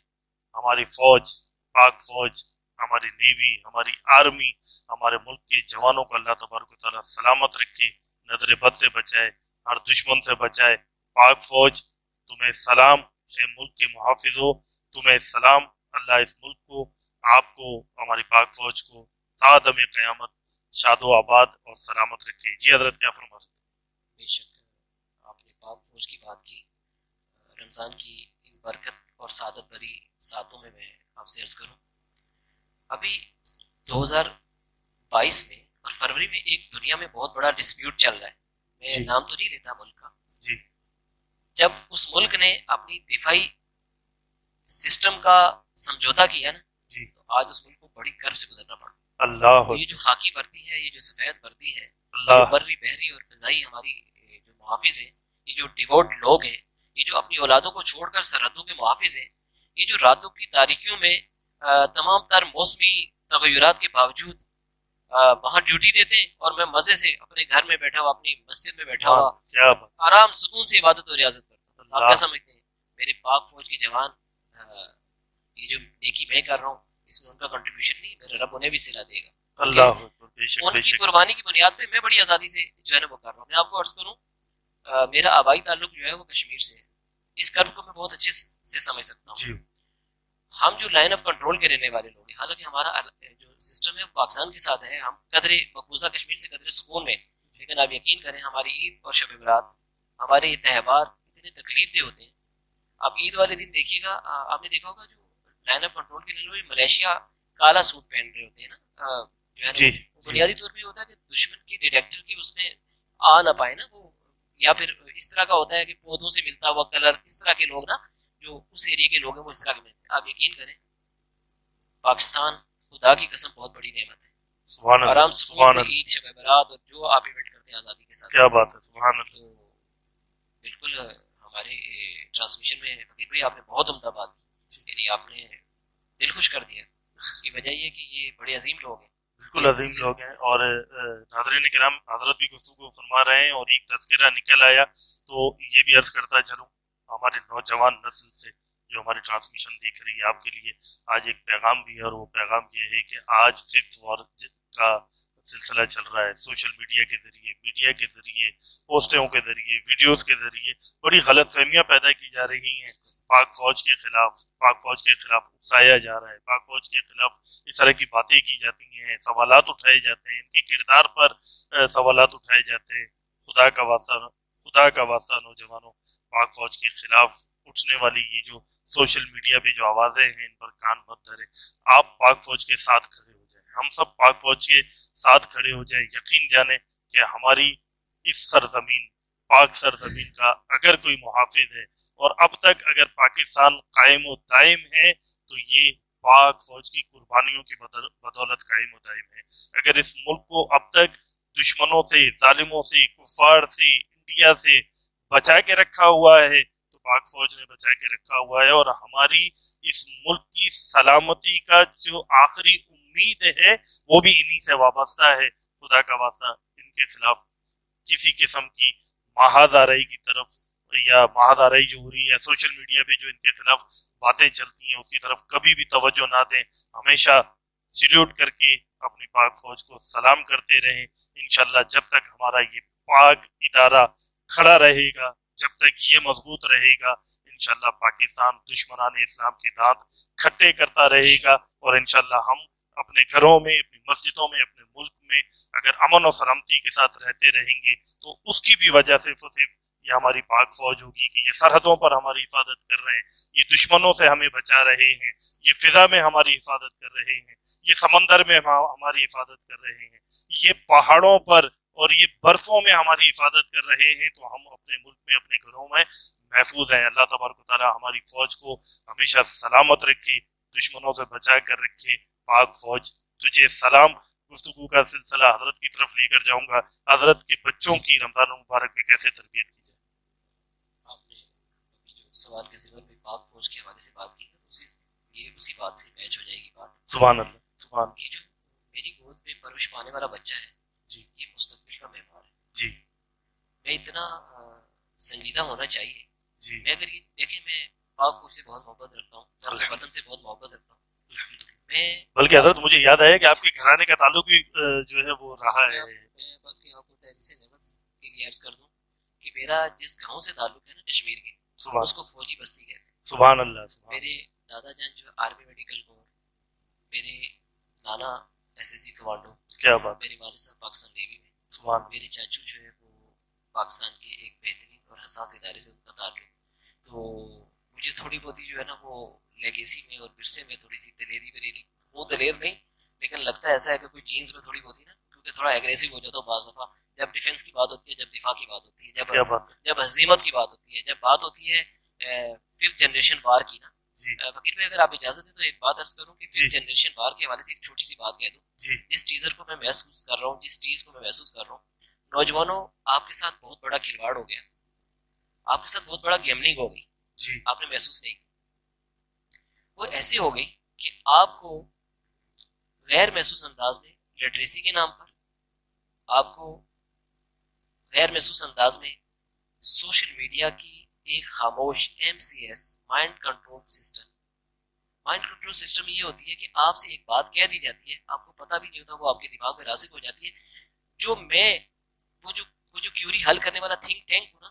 ہماری فوج, پاک فوج, ہماری نیوی, ہماری آرمی, ہمارے ملک کے جوانوں کو اللہ تبارک و تعالیٰ سلامت رکھے, نظر بد سے بچائے, ہر دشمن سے بچائے. پاک فوج تمہیں سلام, اے ملک کے محافظو، تمہیں سلام، اللہ اس ملک کو، آپ کو، ہماری پاک فوج کو تا دم قیامت شاد و آباد اور سلامت رکھے۔ جی حضرت کیا فرما رہے ہیں؟ بے شک آپ نے پاک فوج کی بات کی، رمضان کی ان برکت اور سعادت بھری ساتوں میں آپ سے عرض کروں، ابھی 2022 میں اور فروری میں ایک دنیا میں بہت بڑا ڈسپیوٹ چل رہا ہے، میں جی نام تو نہیں لیتا ملک کا، جی جب اس ملک نے اپنی دفاعی سسٹم کا سمجھوتا کیا نا، جی تو آج اس ملک کو بڑی کرب سے گزرنا پڑا۔ اللہ تو یہ جو خاکی وردی ہے، یہ جو سفید وردی ہے، اللہ بری بحری اور فضائی ہماری جو محافظ ہیں، یہ جو ڈیووٹ لوگ ہیں، یہ جو اپنی اولادوں کو چھوڑ کر سرحدوں کے محافظ ہیں، یہ جو راتوں کی تاریکیوں میں تمام تر موسمی تغیرات کے باوجود وہاں ڈیوٹی دیتے ہیں، اور میں مزے سے اپنے گھر میں بیٹھا ہوا، اپنی مسجد میں بیٹھا ہوا، کیا بات، آرام سکون سے عبادت و ریاضت کرتا ہوں۔ آپ اللہ کیا سمجھتے ہیں میرے پاک فوج کے جوان یہ جو نیکی میں کر رہا ہوں، اس میں ان کا کنٹریبیوشن نہیں، میرا رب انہیں بھی صلہ دے گا۔ اللہ بے شک ان بے کی شک، قربانی کی بنیاد پہ میں بڑی آزادی سے جو ہے نا وہ کر رہا ہوں۔ میں آپ کو عرض کروں، میرا آبائی تعلق جو ہے وہ کشمیر سے ہے، اس کرب کو میں بہت اچھے سے سمجھ سکتا ہوں۔ جی ہم جو لائن آف کنٹرول کے رہنے والے لوگ ہیں، حالانکہ ہمارا جو سسٹم ہے وہ پاکستان کے ساتھ ہے، ہم قدرے مقبوضہ کشمیر سے قدرے سکون میں، لیکن آپ یقین کریں ہماری عید اور شب برات، ہمارے یہ تہوار اتنے تکلیف دہ ہوتے ہیں۔ آپ عید والے دن دیکھیے گا، آپ نے دیکھا ہوگا جو لائن آف کنٹرول کے لیے ملیشیا کالا سوٹ پہن رہے ہوتے ہیں نا، جو ہے نا جی بنیادی طور پہ ہوتا ہے کہ دشمن کی ڈیٹیکٹر کی اس میں آ نہ پائے نا وہ، یا پھر اس طرح کا ہوتا ہے کہ پودوں سے ملتا ہوا کلر، اس طرح کے لوگ نا جو اس ایریے کے لوگ ہیں وہ اس طرح کے ملتے ہیں۔ آپ یقین کریں پاکستان خدا کی قسم بہت بڑی نعمت ہے، سبحان آرام اللہ سکون سبحان سے اللہ، عید شب برات اور جو آپ ایونٹ کرتے ہیں آزادی کے ساتھ، کیا بات ہے، سبحان اللہ، تو بالکل ہمارے ٹرانسمیشن میں فقیر بھائی آپ نے بہت عمدہ بات کی، یعنی آپ نے دل خوش کر دیا۔ اس کی وجہ یہ ہے کہ یہ بڑے عظیم لوگ ہیں، بالکل عظیم لوگ ہیں، اور ناظرین کرام حضرت بھی گفتگو فرما رہے ہیں، اور ایک تذکرہ نکل آیا تو یہ بھی عرض کرتا چلوں ہمارے نوجوان نسل سے جو ہماری ٹرانسمیشن دیکھ رہی ہے، آپ کے لیے آج ایک پیغام بھی ہے، اور وہ پیغام یہ ہے کہ آج ففتھ وار کا سلسلہ چل رہا ہے، سوشل میڈیا کے ذریعے، میڈیا کے ذریعے، پوسٹوں کے ذریعے، ویڈیوز کے ذریعے بڑی غلط فہمیاں پیدا کی جا رہی ہیں، پاک فوج کے خلاف، پاک فوج کے خلاف اکسایا جا رہا ہے، پاک فوج کے خلاف اس طرح کی باتیں کی جاتی ہیں، سوالات اٹھائے جاتے ہیں، ان کے کردار پر سوالات اٹھائے جاتے ہیں۔ خدا کا واسطہ نوجوانوں، پاک فوج کے خلاف اٹھنے والی یہ جو سوشل میڈیا پہ جو آوازیں ہیں ان پر کان مت دھریں، آپ پاک فوج کے ساتھ کھڑے ہو جائیں، ہم سب پاک فوج کے ساتھ کھڑے ہو جائیں، یقین جانیں کہ ہماری اس سرزمین، پاک سرزمین کا اگر کوئی محافظ ہے، اور اب تک اگر پاکستان قائم و دائم ہے تو یہ پاک فوج کی قربانیوں کی بدولت قائم و دائم ہے۔ اگر اس ملک کو اب تک دشمنوں سے، ظالموں سے، کفار سے، انڈیا سے بچا کے رکھا ہوا ہے تو پاک فوج نے بچا کے رکھا ہوا ہے، اور ہماری اس ملک کی سلامتی کا جو آخری امید ہے وہ بھی انہی سے وابستہ ہے۔ خدا کا واسطہ ان کے خلاف کسی قسم کی محاذ آرائی کی طرف، یا محاذ آرائی جو ہو رہی ہے سوشل میڈیا پہ جو ان کے خلاف باتیں چلتی ہیں اس کی طرف کبھی بھی توجہ نہ دیں، ہمیشہ سیلیوٹ کر کے اپنی پاک فوج کو سلام کرتے رہیں۔ انشاءاللہ جب تک ہمارا یہ پاک ادارہ کھڑا رہے گا، جب تک یہ مضبوط رہے گا، انشاءاللہ پاکستان دشمنان اسلام کے دانت کھٹے کرتا رہے گا، اور انشاءاللہ ہم اپنے گھروں میں، اپنی مسجدوں میں، اپنے ملک میں اگر امن و سلامتی کے ساتھ رہتے رہیں گے تو اس کی بھی وجہ صرف اور صرف یہ ہماری پاک فوج ہوگی کہ یہ سرحدوں پر ہماری حفاظت کر رہے ہیں، یہ دشمنوں سے ہمیں بچا رہے ہیں، یہ فضا میں ہماری حفاظت کر رہے ہیں، یہ سمندر میں ہماری حفاظت کر رہے ہیں، یہ پہاڑوں پر اور یہ برفوں میں ہماری حفاظت کر رہے ہیں، تو ہم اپنے ملک میں، اپنے گھروں میں محفوظ ہیں۔ اللہ تبارک و تعالی ہماری فوج کو ہمیشہ سلامت رکھے، دشمنوں سے بچا کر رکھے۔ پاک فوج تجھے سلام۔ گفتگو کا سلسلہ حضرت کی طرف لے کر جاؤں گا، حضرت کے بچوں کی رمضان المبارک میں کیسے تربیت کی جائے۔ آپ نے ابھی جو سوال کے ضمن میں پاک فوج کے حوالے سے بات کی ہے، یہ اسی بات سے میچ ہو جائے گی بات۔ سبحان اللہ، سبحان اللہ، یہ جو میری گود میں پرورش پانے والا بچہ ہے، جی یہ مستقبل کا معمار ہے۔ جی میں اتنا سنجیدہ ہونا چاہیے۔ جی، میں اگر یہ دیکھیں، میں پاک فوج سے بہت محبت رکھتا ہوں، میں اپنے وطن سے بہت محبت رکھتا ہوں۔ میں بلکہ حضرت مجھے یاد آیا کہ آپ کے گھرانے کا تعلق بھی جو ہے وہ رہا ہے۔ میں باقی آپ کو تحریر سے نعمت کے لیے عرض کر دوں کہ میرا جس گاؤں سے تعلق ہے نا کشمیر کے، سبحان اس کو فوجی بستی کہتے ہیں۔ سبحان اللہ سبحان میرے دادا جان جو آرمی میڈیکل کور، میرے نانا SSG کمانڈو، کیا بات میرے والد صاحب پاکستان نیوی میں، سبحان میرے چاچو جو ہے وہ پاکستان کے ایک بہترین اور حساس ادارے سے ان کا تعلق، تو مجھے تھوڑی بہت جو ہے نا وہ لیگیسی میں اور ورثے میں تھوڑی سی دلیری ولیری، وہ دلیر نہیں لیکن لگتا ہے ایسا ہے کہ کوئی جینز میں تھوڑی بہت ہی نا، کیونکہ تھوڑا ایگریسو ہو جاتا ہوں بعض دفعہ جب ڈیفینس کی بات ہوتی ہے، جب دفاع کی بات ہوتی ہے، کیا بات جب ہزیمت کی بات ہوتی ہے، جب بات ہوتی ہے 5th جنریشن وار کی نا۔ جی فقیر بھائی اگر آپ اجازت دیں تو ایک بات عرض کروں کہ 5th جنریشن وار کے حوالے سے ایک چھوٹی سی بات کہہ دوں۔ جی جس ٹیزر کو میں محسوس کر رہا ہوں، جس چیز کو میں محسوس کر رہا ہوں، نوجوانوں آپ کے ساتھ بہت بڑا کھلواڑ ہو گیا، آپ کے ساتھ بہت بڑا گیملنگ ہو گئی، جی آپ نے محسوس نہیں کی۔ وہ ایسی ہو گئی کہ آپ کو غیر محسوس انداز میں لٹریسی کے نام پر، آپ کو غیر محسوس انداز میں سوشل میڈیا کی ایک خاموش MCS mind control system, mind control system یہ ہوتی ہے کہ آپ سے ایک بات کہہ دی جاتی ہے، آپ کو پتہ بھی نہیں ہوتا، وہ آپ کے دماغ میں راسخ ہو جاتی ہے، جو میں وہ جو کیوری حل کرنے والا تھنک ٹینک ہوں نا،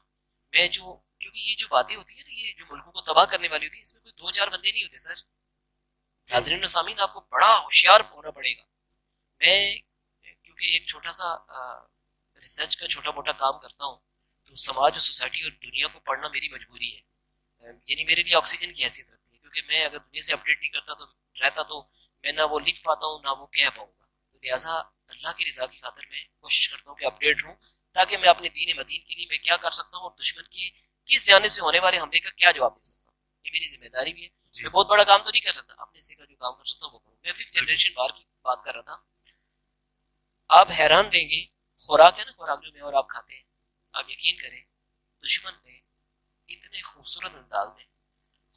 میں جو، کیونکہ یہ جو باتیں ہوتی ہیں نا، یہ جو ملکوں کو تباہ کرنے والی ہوتی ہے، اس میں کوئی 2-4 بندے نہیں ہوتے سر۔ ناظرین و سامعین آپ کو بڑا ہوشیار ہونا پڑے گا۔ میں کیونکہ ایک چھوٹا سا ریسرچ کا چھوٹا موٹا کام کرتا ہوں، تو سماج اور سوسائٹی اور دنیا کو پڑھنا میری مجبوری ہے، یعنی میرے لیے آکسیجن کی حیثیت رکھتی ہے، کیونکہ میں اگر دنیا سے اپڈیٹ نہیں کرتا تو میں نہ وہ لکھ پاتا ہوں نہ وہ کہہ پاؤں گا، تو لہٰذا اللہ کی رضا کی خاطر میں کوشش کرتا ہوں کہ اپڈیٹ رہوں، تاکہ میں اپنے دین مدین کے لیے میں کیا کر سکتا ہوں اور دشمن کی کس جانب سے ہونے والے حملے کا کیا جواب دے سکتا ہوں، یہ میری ذمہ داری بھی ہے۔ میں بہت بڑا کام تو نہیں کر سکتا، اپنے حصے کا جو کام کر سکتا ہوں وہ کروں۔ میں 5th جنریشن وار کی بات کر رہا تھا، آپ حیران رہیں گے، خوراک ہے نا، خوراک جو میں اور آپ کھاتے ہیں، آپ یقین کریں دشمن نے اتنے خوبصورت انداز میں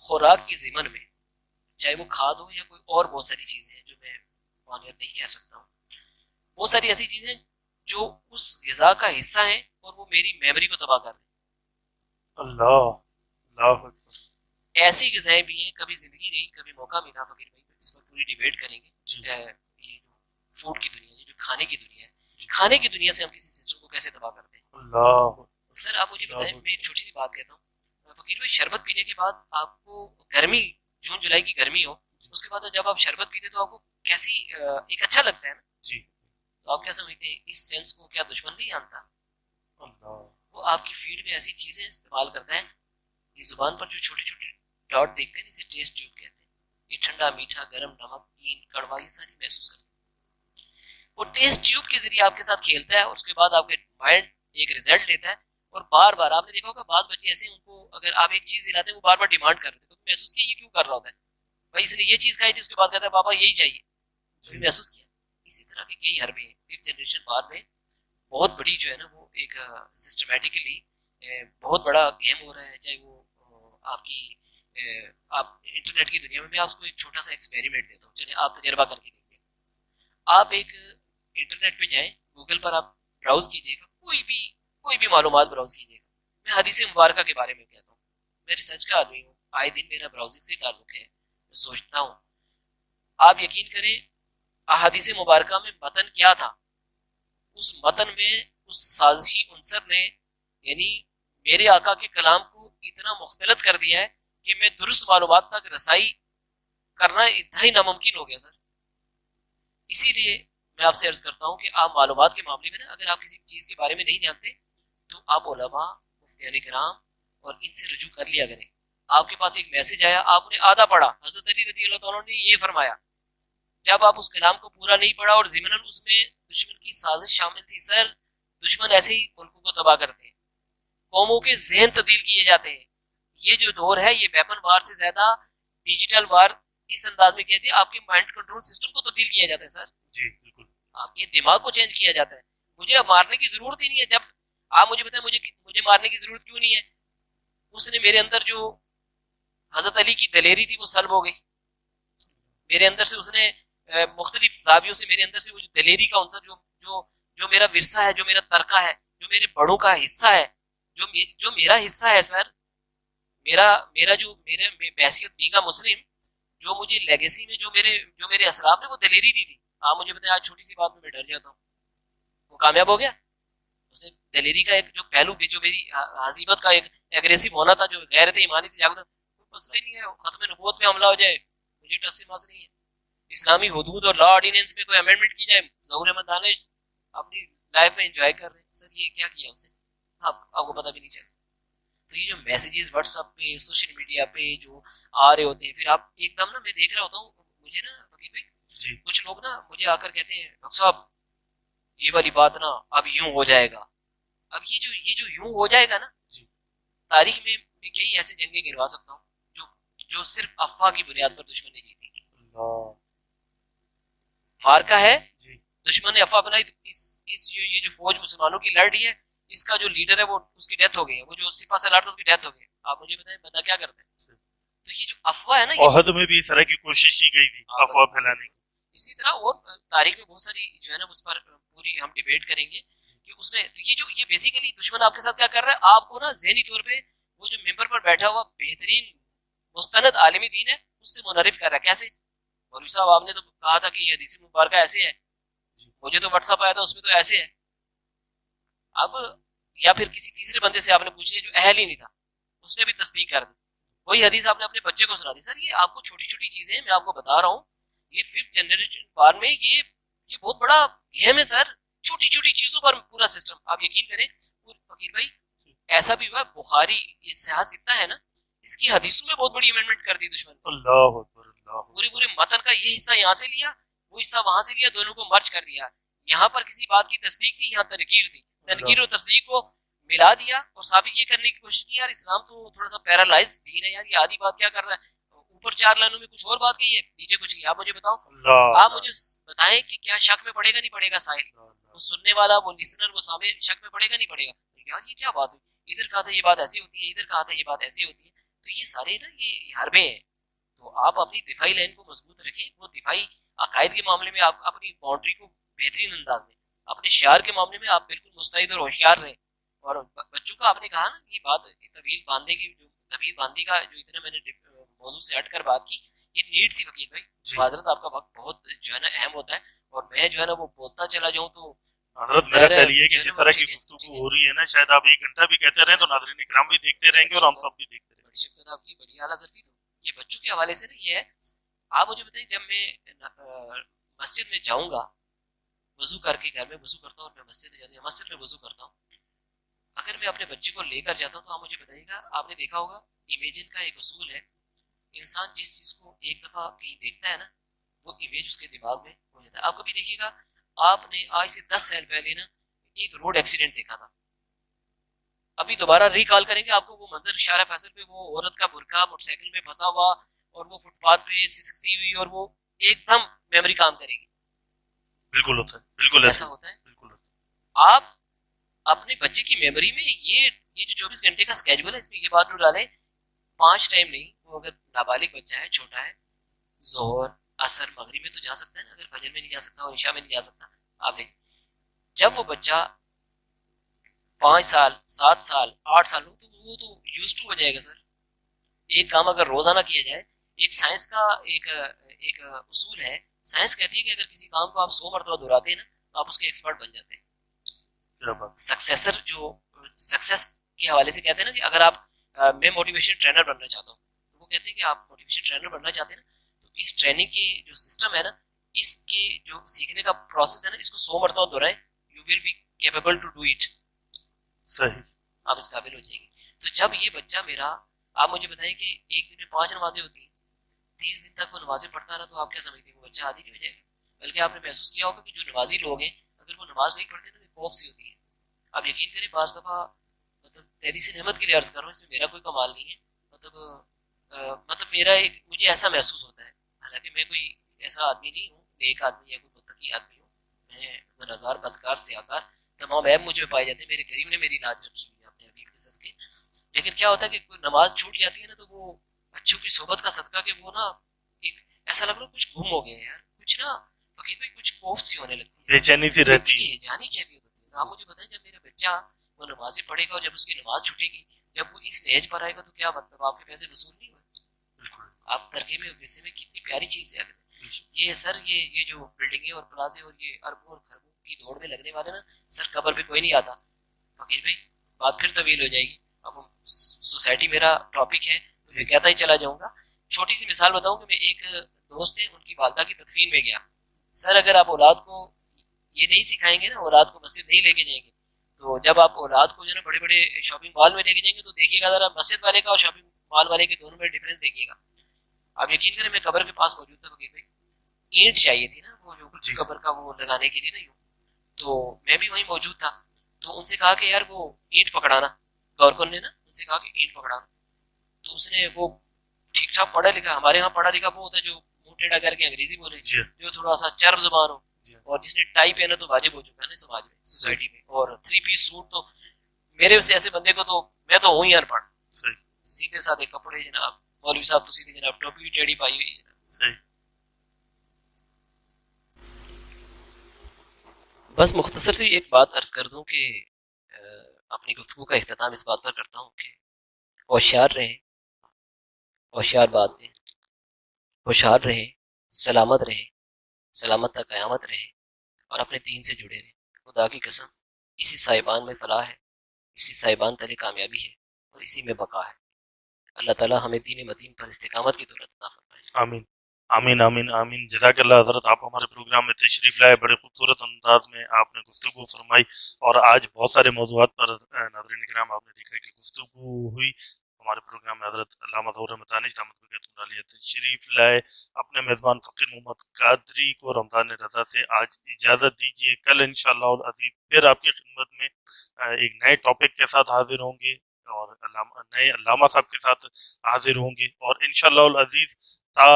خوراک کی ضمن میں، چاہے وہ کھاد ہو یا کوئی اور بہت ساری چیزیں ہیں جو میں مانیت نہیں کہہ سکتا ہوں، بہت ساری ایسی چیزیں جو اس غذا کا حصہ ہیں اور وہ میری میموری کو تباہ کر دیں۔ اللہ ایسی غذائیں بھی ہیں، کبھی زندگی رہی کبھی موقع ملا فقیر بھائی تو اس پر پوری ڈیبیٹ کریں گے۔ یہ جو فوڈ کی دنیا، یہ جو کھانے کی دنیا ہے، کھانے کی دنیا سے ہم کسی سسٹم کو کیسے تباہ کرتے ہیں۔ اللہ سر آپ مجھے بتائیں، میں ایک چھوٹی سی بات کہتا ہوں، فقیر بھائی شربت پینے کے بعد آپ کو گرمی، جون جولائی کی گرمی ہو، اس کے بعد جب آپ شربت پیتے تو آپ کو کیسی ایک اچھا لگتا ہے نا، جی تو آپ کیا سمجھتے ہیں اس سینس کو کیا دشمن نہیں جانتا؟ اللہ وہ آپ کی فیڈ میں ایسی چیزیں استعمال کرتا ہے، یہ زبان پر جو چھوٹے چھوٹے ڈاٹ دیکھتے ہیں اسے ٹیسٹ ٹیوب کہتے ہیں، یہ ٹھنڈا میٹھا گرم نمک تین کڑوا یہ ساری محسوس کرتے ہیں، وہ ٹیسٹ ٹیوب کے ذریعے آپ کے ساتھ کھیلتا ہے اور اس کے بعد آپ کے مائنڈ ایک ریزلٹ لیتا ہے، اور بار بار آپ نے دیکھا ہوگا بعض بچے ایسے ہیں ان کو اگر آپ ایک چیز دلاتے ہیں وہ بار بار ڈیمانڈ کرتے ہیں، تو محسوس کیا یہ کیوں کر رہا ہوتا ہے، بھائی اس نے یہ چیز کھائی تھی اس کے بعد کہتا ہے پاپا یہی چاہیے، تو محسوس کیا۔ اسی طرح کے کئی حربے ہیں 5th جنریشن وار میں، بہت بڑی جو ہے نا وہ ایک سسٹمیٹکلی بہت بڑا گیم ہو رہا ہے، چاہے وہ آپ کی آپ انٹرنیٹ کی دنیا میں آپ کو ایک چھوٹا سا ایکسپیریمنٹ دیتا ہوں، چلیں آپ تجربہ کر کے دیکھیں، آپ ایک انٹرنیٹ پہ جائیں، گوگل پر آپ براؤز کیجیے گا، کوئی بھی معلومات براؤز کیجیے گا، میں حدیث مبارکہ کے بارے میں کہتا ہوں، میں ریسرچ کا آدمی ہوں، آئے دن میرا براؤزنگ سے تعلق ہے، میں سوچتا ہوں، آپ یقین کریں احادیث مبارکہ میں متن کیا تھا، اس متن میں اس سازشی عنصر نے یعنی میرے آقا کے کلام کو اتنا مختلط کر دیا ہے کہ میں درست معلومات تک رسائی کرنا انتہائی ناممکن ہو گیا سر۔ اسی لیے میں آپ سے عرض کرتا ہوں کہ آپ معلومات کے معاملے میں نا اگر آپ کسی چیز کے بارے میں نہیں جانتے تو آپ علماء مفتیان کرام اور ان سے رجوع کر لیا کریں۔ آپ کے پاس ایک میسج آیا، آپ نے آدھا پڑھا، حضرت علی رضی اللہ تعالیٰ نے یہ فرمایا، جب آپ اس کلام کو پورا نہیں پڑھا اور ضمناً اس میں دشمن کی سازش شامل تھی، سر دشمن ایسے ہی ملکوں کو تباہ کرتے ہیں، قوموں کے ذہن تبدیل کیے جاتے ہیں، یہ جو دور ہے یہ ویپن وار سے زیادہ ڈیجیٹل وار اس انداز میں کہتے ہیں، آپ کے مائنڈ کنٹرول سسٹم کو تبدیل کیا جاتا ہے سر، جی بالکل، آپ کے دماغ کو چینج کیا جاتا ہے۔ مجھے اب مارنے کی ضرورت ہی نہیں ہے، جب آپ مجھے بتائیں مجھے مارنے کی ضرورت کیوں نہیں ہے، اس نے میرے اندر جو حضرت علی کی دلیری تھی وہ سلب ہو گئی، میرے اندر سے اس نے مختلف زاویوں سے میرے اندر سے وہ جو دلیری کا عنصر جو میرا ورثہ ہے، جو میرا ترکہ ہے، جو میرے بڑوں کا حصہ ہے، جو میرا حصہ ہے سر، میرا جو میرے بحیثیت میگا مسلم جو مجھے لیگیسی میں جو میرے اسلاف نے وہ دلیری دی تھی، آپ مجھے بتائیں آج چھوٹی سی بات میں ڈر جاتا ہوں، وہ کامیاب ہو گیا، اس نے دلیری کا ایک جو پہلو جو میری عظیمت کا ایک ایگریسو ہونا تھا، جو غیرت ایمانی سے جاگتا، مسئلہ ہی نہیں ہے, ختم نبوت پہ حملہ ہو جائے مجھے ٹس سے مس نہیں ہے. اسلامی حدود اور لا آرڈیننس میں کوئی امینڈمنٹ کی جائے, ظہور احمد دانش اپنی لائف میں انجوائے کر رہے ہیں. سر یہ کیا کیا اس نے, آپ کو پتہ بھی نہیں چلا. تو یہ جو میسیجز واٹس ایپ پہ سوشل میڈیا پہ جو آ رہے ہوتے ہیں, پھر آپ ایک دم نا میں دیکھ رہا ہوتا ہوں, مجھے نا فقیر بھائی کچھ لوگ نا مجھے آ کر کہتے ہیں ڈاکٹر صاحب یہ والی بات نا اب یوں ہو جائے گا. اب یہ جو یوں ہو جائے گا نا, تاریخ میں کئی ایسے جنگیں گروا سکتا ہوں جو صرف افواہ کی بنیاد پر دشمن نے جیتی. مارکا ہے, دشمن نے افواہ بنائی, یہ جو فوج مسلمانوں کی لڑ رہی ہے اس کا جو لیڈر ہے وہ اس کی ڈیتھ ہو گئی ہے, وہ جو سپاہ سالار تھا اس کی ڈیتھ ہو گئی. آپ مجھے بتائیں بندہ کیا کرتا ہے؟ تو یہ جو افواہ ہے نا, عہد میں بھی اس طرح کی کوشش کی گئی تھی افواہ پھیلانے کی. اسی طرح اور تاریخ میں بہت ساری جو ہے نا اس پر پوری ہم ڈیبیٹ کریں گے کہ اس میں یہ بیسیکلی دشمن آپ کے ساتھ کیا کر رہا ہے, آپ کو نا ذہنی طور پہ وہ جو ممبر پر بیٹھا ہوا بہترین مستند عالمی دین ہے اس سے منحرف کر رہا ہے. کیسے مولوی صاحب آپ نے تو کہا تھا کہ یہ حدیث مبارکہ ایسے ہے, مجھے تو واٹس ایپ آیا تھا اس میں تو ایسے ہے. اب یا پھر کسی تیسرے بندے سے آپ نے پوچھ لیا جو اہل ہی نہیں تھا, اس نے بھی تصدیق کر دی, وہی حدیث آپ نے اپنے بچے کو سنا دی. سر یہ آپ کو چھوٹی چھوٹی چیزیں میں آپ کو بتا رہا ہوں, یہ 5th جنریشن وار میں یہ بہت بڑا گیم ہے سر, چھوٹی چھوٹی چیزوں پر پورا سسٹم. آپ یقین کریں فقیر بھائی ایسا بھی ہوا, بخاری یہ صحیح سکتا ہے نا, اس کی حدیثوں میں بہت بڑی امینڈمنٹ کر دی دشمن. اللہ اکبر, پورے متن کا یہ حصہ یہاں سے لیا, وہ حصہ وہاں سے لیا, دونوں کو مرچ کر دیا. یہاں پر کسی بات کی تصدیق تھی, یہاں تنقیر تھی, تنقیر اور تصدیق کو ملا دیا اور ثابت یہ کرنے کی کوشش کی یار اسلام تو تھوڑا سا پیرالائز دین ہے یار, یہ آدھی بات کیا کر رہا ہے, اوپر 4 لائنوں میں کچھ اور بات کہی ہے, نیچے کچھ کی. آپ مجھے بتاؤ, آپ مجھے بتائیں کہ کیا شک میں پڑے گا نہیں پڑے گا سائل, وہ سننے والا, وہ لسنر, وہ سامع شک میں پڑے گا نہیں پڑے گا یار یہ کیا بات ہوئی, ادھر کہا تھا یہ بات ایسی ہوتی ہے, ادھر کہا تھا یہ بات ایسی ہوتی ہے. تو یہ سارے نا یہ حربے ہیں. تو آپ اپنی دفاعی لائن کو مضبوط رکھیں, وہ دفاعی عقائد کے معاملے میں آپ اپنی باؤنڈری کو بہترین انداز میں, اپنے شعار کے معاملے میں آپ بالکل مستعد اور ہوشیار رہیں. اور بچوں کا آپ نے کہا نا یہ بات طویل باندھے کی, جو طویل باندھے کا جو اتنا میں نے موضوع سے ہٹ کر بات کی, یہ نیڈ تھی فقیر بھائی. معذرت آپ کا وقت بہت جو ہے نا اہم ہوتا ہے, اور میں جو ہے نا وہ بولتا چلا جاؤں تو حضرت میرا خیال یہ کہ جس طرح کی گفتگو ہو رہی ہے نا, شاید آپ 1 گھنٹہ بھی کہتے رہیں تو ناظرین اکرام بھی دیکھتے رہیں گے اور ہم سب بھی دیکھتے رہیں گے. بڑی شکریہ آپ کی, بڑی اعلیٰ ظرفی. تو یہ بچوں کے حوالے سے نا یہ ہے, آپ مجھے بتائیں جب میں مسجد میں جاؤں گا, وضو کر کے, گھر میں وضو کرتا ہوں اور میں مسجد میں جاتا ہوں, مسجد میں وضو کرتا ہوں, اگر میں اپنے بچے کو لے کر جاتا ہوں تو آپ مجھے بتائیے گا, آپ نے دیکھا ہوگا امیجن کا ایک اصول ہے, انسان جس چیز کو ایک دفعہ کہیں دیکھتا ہے نا وہ امیج اس کے دماغ میں ہو جاتا ہے. آپ کبھی دیکھیے گا, آپ نے آج سے 10 سال پہلے نا ایک روڈ ایکسیڈنٹ دیکھا تھا, ابھی دوبارہ ریکال کریں گے آپ کو وہ منظر اشارہ فیصل پہ, وہ عورت کا برقع موٹر سائیکل میں پھنسا ہوا اور وہ فٹ پاتھ پہ سسکتی ہوئی, اور وہ ایک دم میموری کام کرے گی. بالکل ہوتا ہے, بالکل ایسا ہوتا ہے. بالکل ہوتا ہے. آپ اپنے بچے کی میموری میں یہ جو 24 گھنٹے کا اسکیجول ہے اس میں یہ بات نہ ڈالیں, 5 ٹائم نہیں, وہ اگر نابالغ بچہ ہے, چھوٹا ہے, ظہر عصر مغرب میں تو جا سکتا ہے نا, اگر فجر میں نہیں جا سکتا اور عشاء میں نہیں جا سکتا. آپ دیکھیں جب وہ بچہ 5 سال 7 سال 8 سال ہو تو وہ تو یوز ٹو ہو جائے گا. سر ایک کام اگر روزانہ کیا جائے, ایک سائنس کا ایک اصول ہے, سائنس کہتی ہے کہ اگر کسی کام کو آپ 100 مرتبہ دہراتے ہیں نا تو آپ اس کے ایکسپرٹ بن جاتے ہیں. سکسیسر جو سکسیس کے حوالے سے کہتے ہیں نا کہ اگر آپ میں موٹیویشن ٹرینر بننا چاہتا ہوں, تو وہ کہتے ہیں کہ آپ موٹیویشن ٹرینر بننا چاہتے ہیں نا, تو اس ٹریننگ کے جو سسٹم ہے نا, اس کے جو سیکھنے کا پروسیس ہے نا, اس کو 100 مرتبہ دہرائیں, you will be capable to do it. صحیح, آپ اس قابل ہو جائیں گے. تو جب یہ بچہ میرا, آپ مجھے بتائیں کہ ایک دن میں 5 نمازیں ہوتی ہیں, 30 دن تک وہ نمازیں پڑھتا رہا, تو آپ کیا سمجھتے ہیں وہ بچہ عادی نہیں ہو جائے گا؟ بلکہ آپ نے محسوس کیا ہوگا کہ جو نمازی لوگ ہیں اگر وہ نماز نہیں پڑھتے نا, خوف سی ہوتی ہے. آپ یقین کریں بعض دفعہ مطلب تحریس نعمت کے لیے عرض کر رہا ہوں, اس میں میرا کوئی کمال نہیں ہے, مطلب میرا ایک مجھے ایسا محسوس ہوتا ہے, حالانکہ میں کوئی ایسا آدمی نہیں ہوں, نیک آدمی یا کوئی متقی آدمی ہوں, میں گنہگار بدکار سیاکار تمام عیب مجھ میں پائے جاتے ہیں, میرے کریم نے میری لاج رکھی ہوئی ہے اپنے حبیب کے صدقے. لیکن کیا ہوتا ہے کہ کوئی نماز چھوٹ جاتی ہے نا, تو وہ بچوں کی صحبت کا صدقہ کہ وہ نا ایک ایسا لگ رہا کچھ گم ہو گیا ہے یار, کچھ نا فقیر بھائی کچھ خوف سی ہونے لگتی ہے, بے چینی سی رہتی ہے, جانی کیفیت ہوتی ہے. آپ مجھے بتائیں جب میرا بچہ وہ نمازی پڑھے گا اور جب اس کی نماز چھوٹے گی, جب وہ اس نہج پر آئے گا, تو کیا مطلب آپ کے پیسے وصول نہیں ہوئے؟ آپ ترکیب میں ویسے میں کتنی پیاری چیز ہے. یہ سر یہ جو بلڈنگیں اور پلازے اور یہ اربوں اور خربوں کی دوڑ میں لگنے والے نا, سر قبر پہ کوئی نہیں آتا. فقیر بھائی بات پھر طویل ہو جائے گی, اب سوسائٹی میرا ٹاپک ہے, تو میں کہتا ہی چلا جاؤں گا. چھوٹی سی مثال بتاؤں کہ میں ایک دوست ہیں، ان کی والدہ کی تدفین میں گیا. سر اگر آپ اولاد کو یہ نہیں سکھائیں گے نا، اولاد کو مسجد نہیں لے کے جائیں گے، تو جب آپ اولاد کو جو ہے نا بڑے بڑے شاپنگ مال میں لے کے جائیں گے تو دیکھیے گا ذرا مسجد والے کا اور شاپنگ مال والے کے دونوں میں ڈفرینس دیکھیے گا. آپ یقین کریں میں قبر کے پاس موجود تھا، فقیر بھائی اینٹ چاہیے تھی نا وہ جو قبر کا وہ لگانے کے لیے نا یوں، تو میں بھی وہیں موجود تھا. تو ان سے کہا کہ یار وہ اینٹ پکڑانا، گورکن نے نا ان سے کہا کہ اینٹ پکڑانا. تو اس نے وہ ٹھیک ٹھاک پڑھا لکھا، ہمارے یہاں پڑھا لکھا وہ ہوتا ہے جو منہ ٹیڑھا کر کے انگریزی بولے، جو تھوڑا سا چرب زبان ہو، اور جس نے ٹائی پہنا تو واجب ہو چکا ہے نا سماج میں، سوسائٹی میں. اور 3 پیس سوٹ تو میرے سے ایسے بندے کو تو میں تو ہوں ہی ان پڑھ. سیدھے سادے کپڑے جناب، مولوی صاحب تو سیدھے جناب ٹوپی ٹیڑھی پائی ہوئی ہے. بس مختصر سی ایک بات عرض کر دوں کہ اپنی گفتگو کا اختتام اس بات پر کرتا ہوں کہ ہوشیار رہیں، ہوشیار بات دیں، ہوشیار رہیں، سلامت رہیں، سلامت تا قیامت رہیں، اور اپنے دین سے جڑے رہیں. خدا کی قسم اسی صاحبان میں فلاح ہے، اسی صاحبان تلے کامیابی ہے، اور اسی میں بقا ہے. اللہ تعالی ہمیں دین متین پر استقامت کی دولت عطا فرمائے. آمین آمین آمین آمین. جزاک اللہ حضرت، آپ ہمارے پروگرام میں تشریف لائے، بڑے خوبصورت انداز میں آپ نے گفتگو فرمائی، اور آج بہت سارے موضوعات پر ناظرین کرام آپ نے دیکھا کہ گفتگو ہوئی. ہمارے پروگرام میں حضرت علامہ ظہور احمد دانش رحمۃ اللہ علیہ تشریف لائے. اپنے میزبان فقیر محمد قادری کو رمضان رضا سے آج اجازت دیجیے. کل انشاءاللہ العزیز پھر آپ کی خدمت میں ایک نئے ٹاپک کے ساتھ حاضر ہوں گے، اور نئے علامہ صاحب کے ساتھ حاضر ہوں گے. اور انشاءاللہ العزیز تا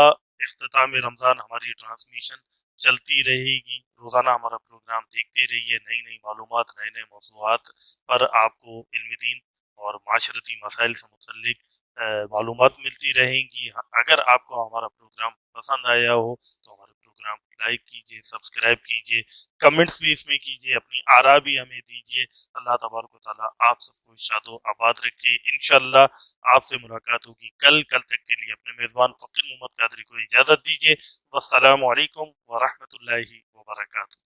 اختتام رمضان ہماری ٹرانسمیشن چلتی رہے گی. روزانہ ہمارا پروگرام دیکھتے رہیے، نئی نئی معلومات، نئے نئے موضوعات پر آپ کو علم دین اور معاشرتی مسائل سے متعلق معلومات ملتی رہیں گی. اگر آپ کو ہمارا پروگرام پسند آیا ہو تو ہمارے پروگرام کو لائک کیجیے، سبسکرائب کیجیے، کمنٹس بھی اس میں کیجیے، اپنی آراء بھی ہمیں دیجیے. اللہ تبارک و تعالیٰ آپ سب کو شاد و آباد رکھے. انشاءاللہ آپ سے ملاقات ہوگی کل تک کے لیے اپنے میزبان فقیر محمد قادری کو اجازت دیجیے. والسلام علیکم ورحمۃ اللہ وبرکاتہ.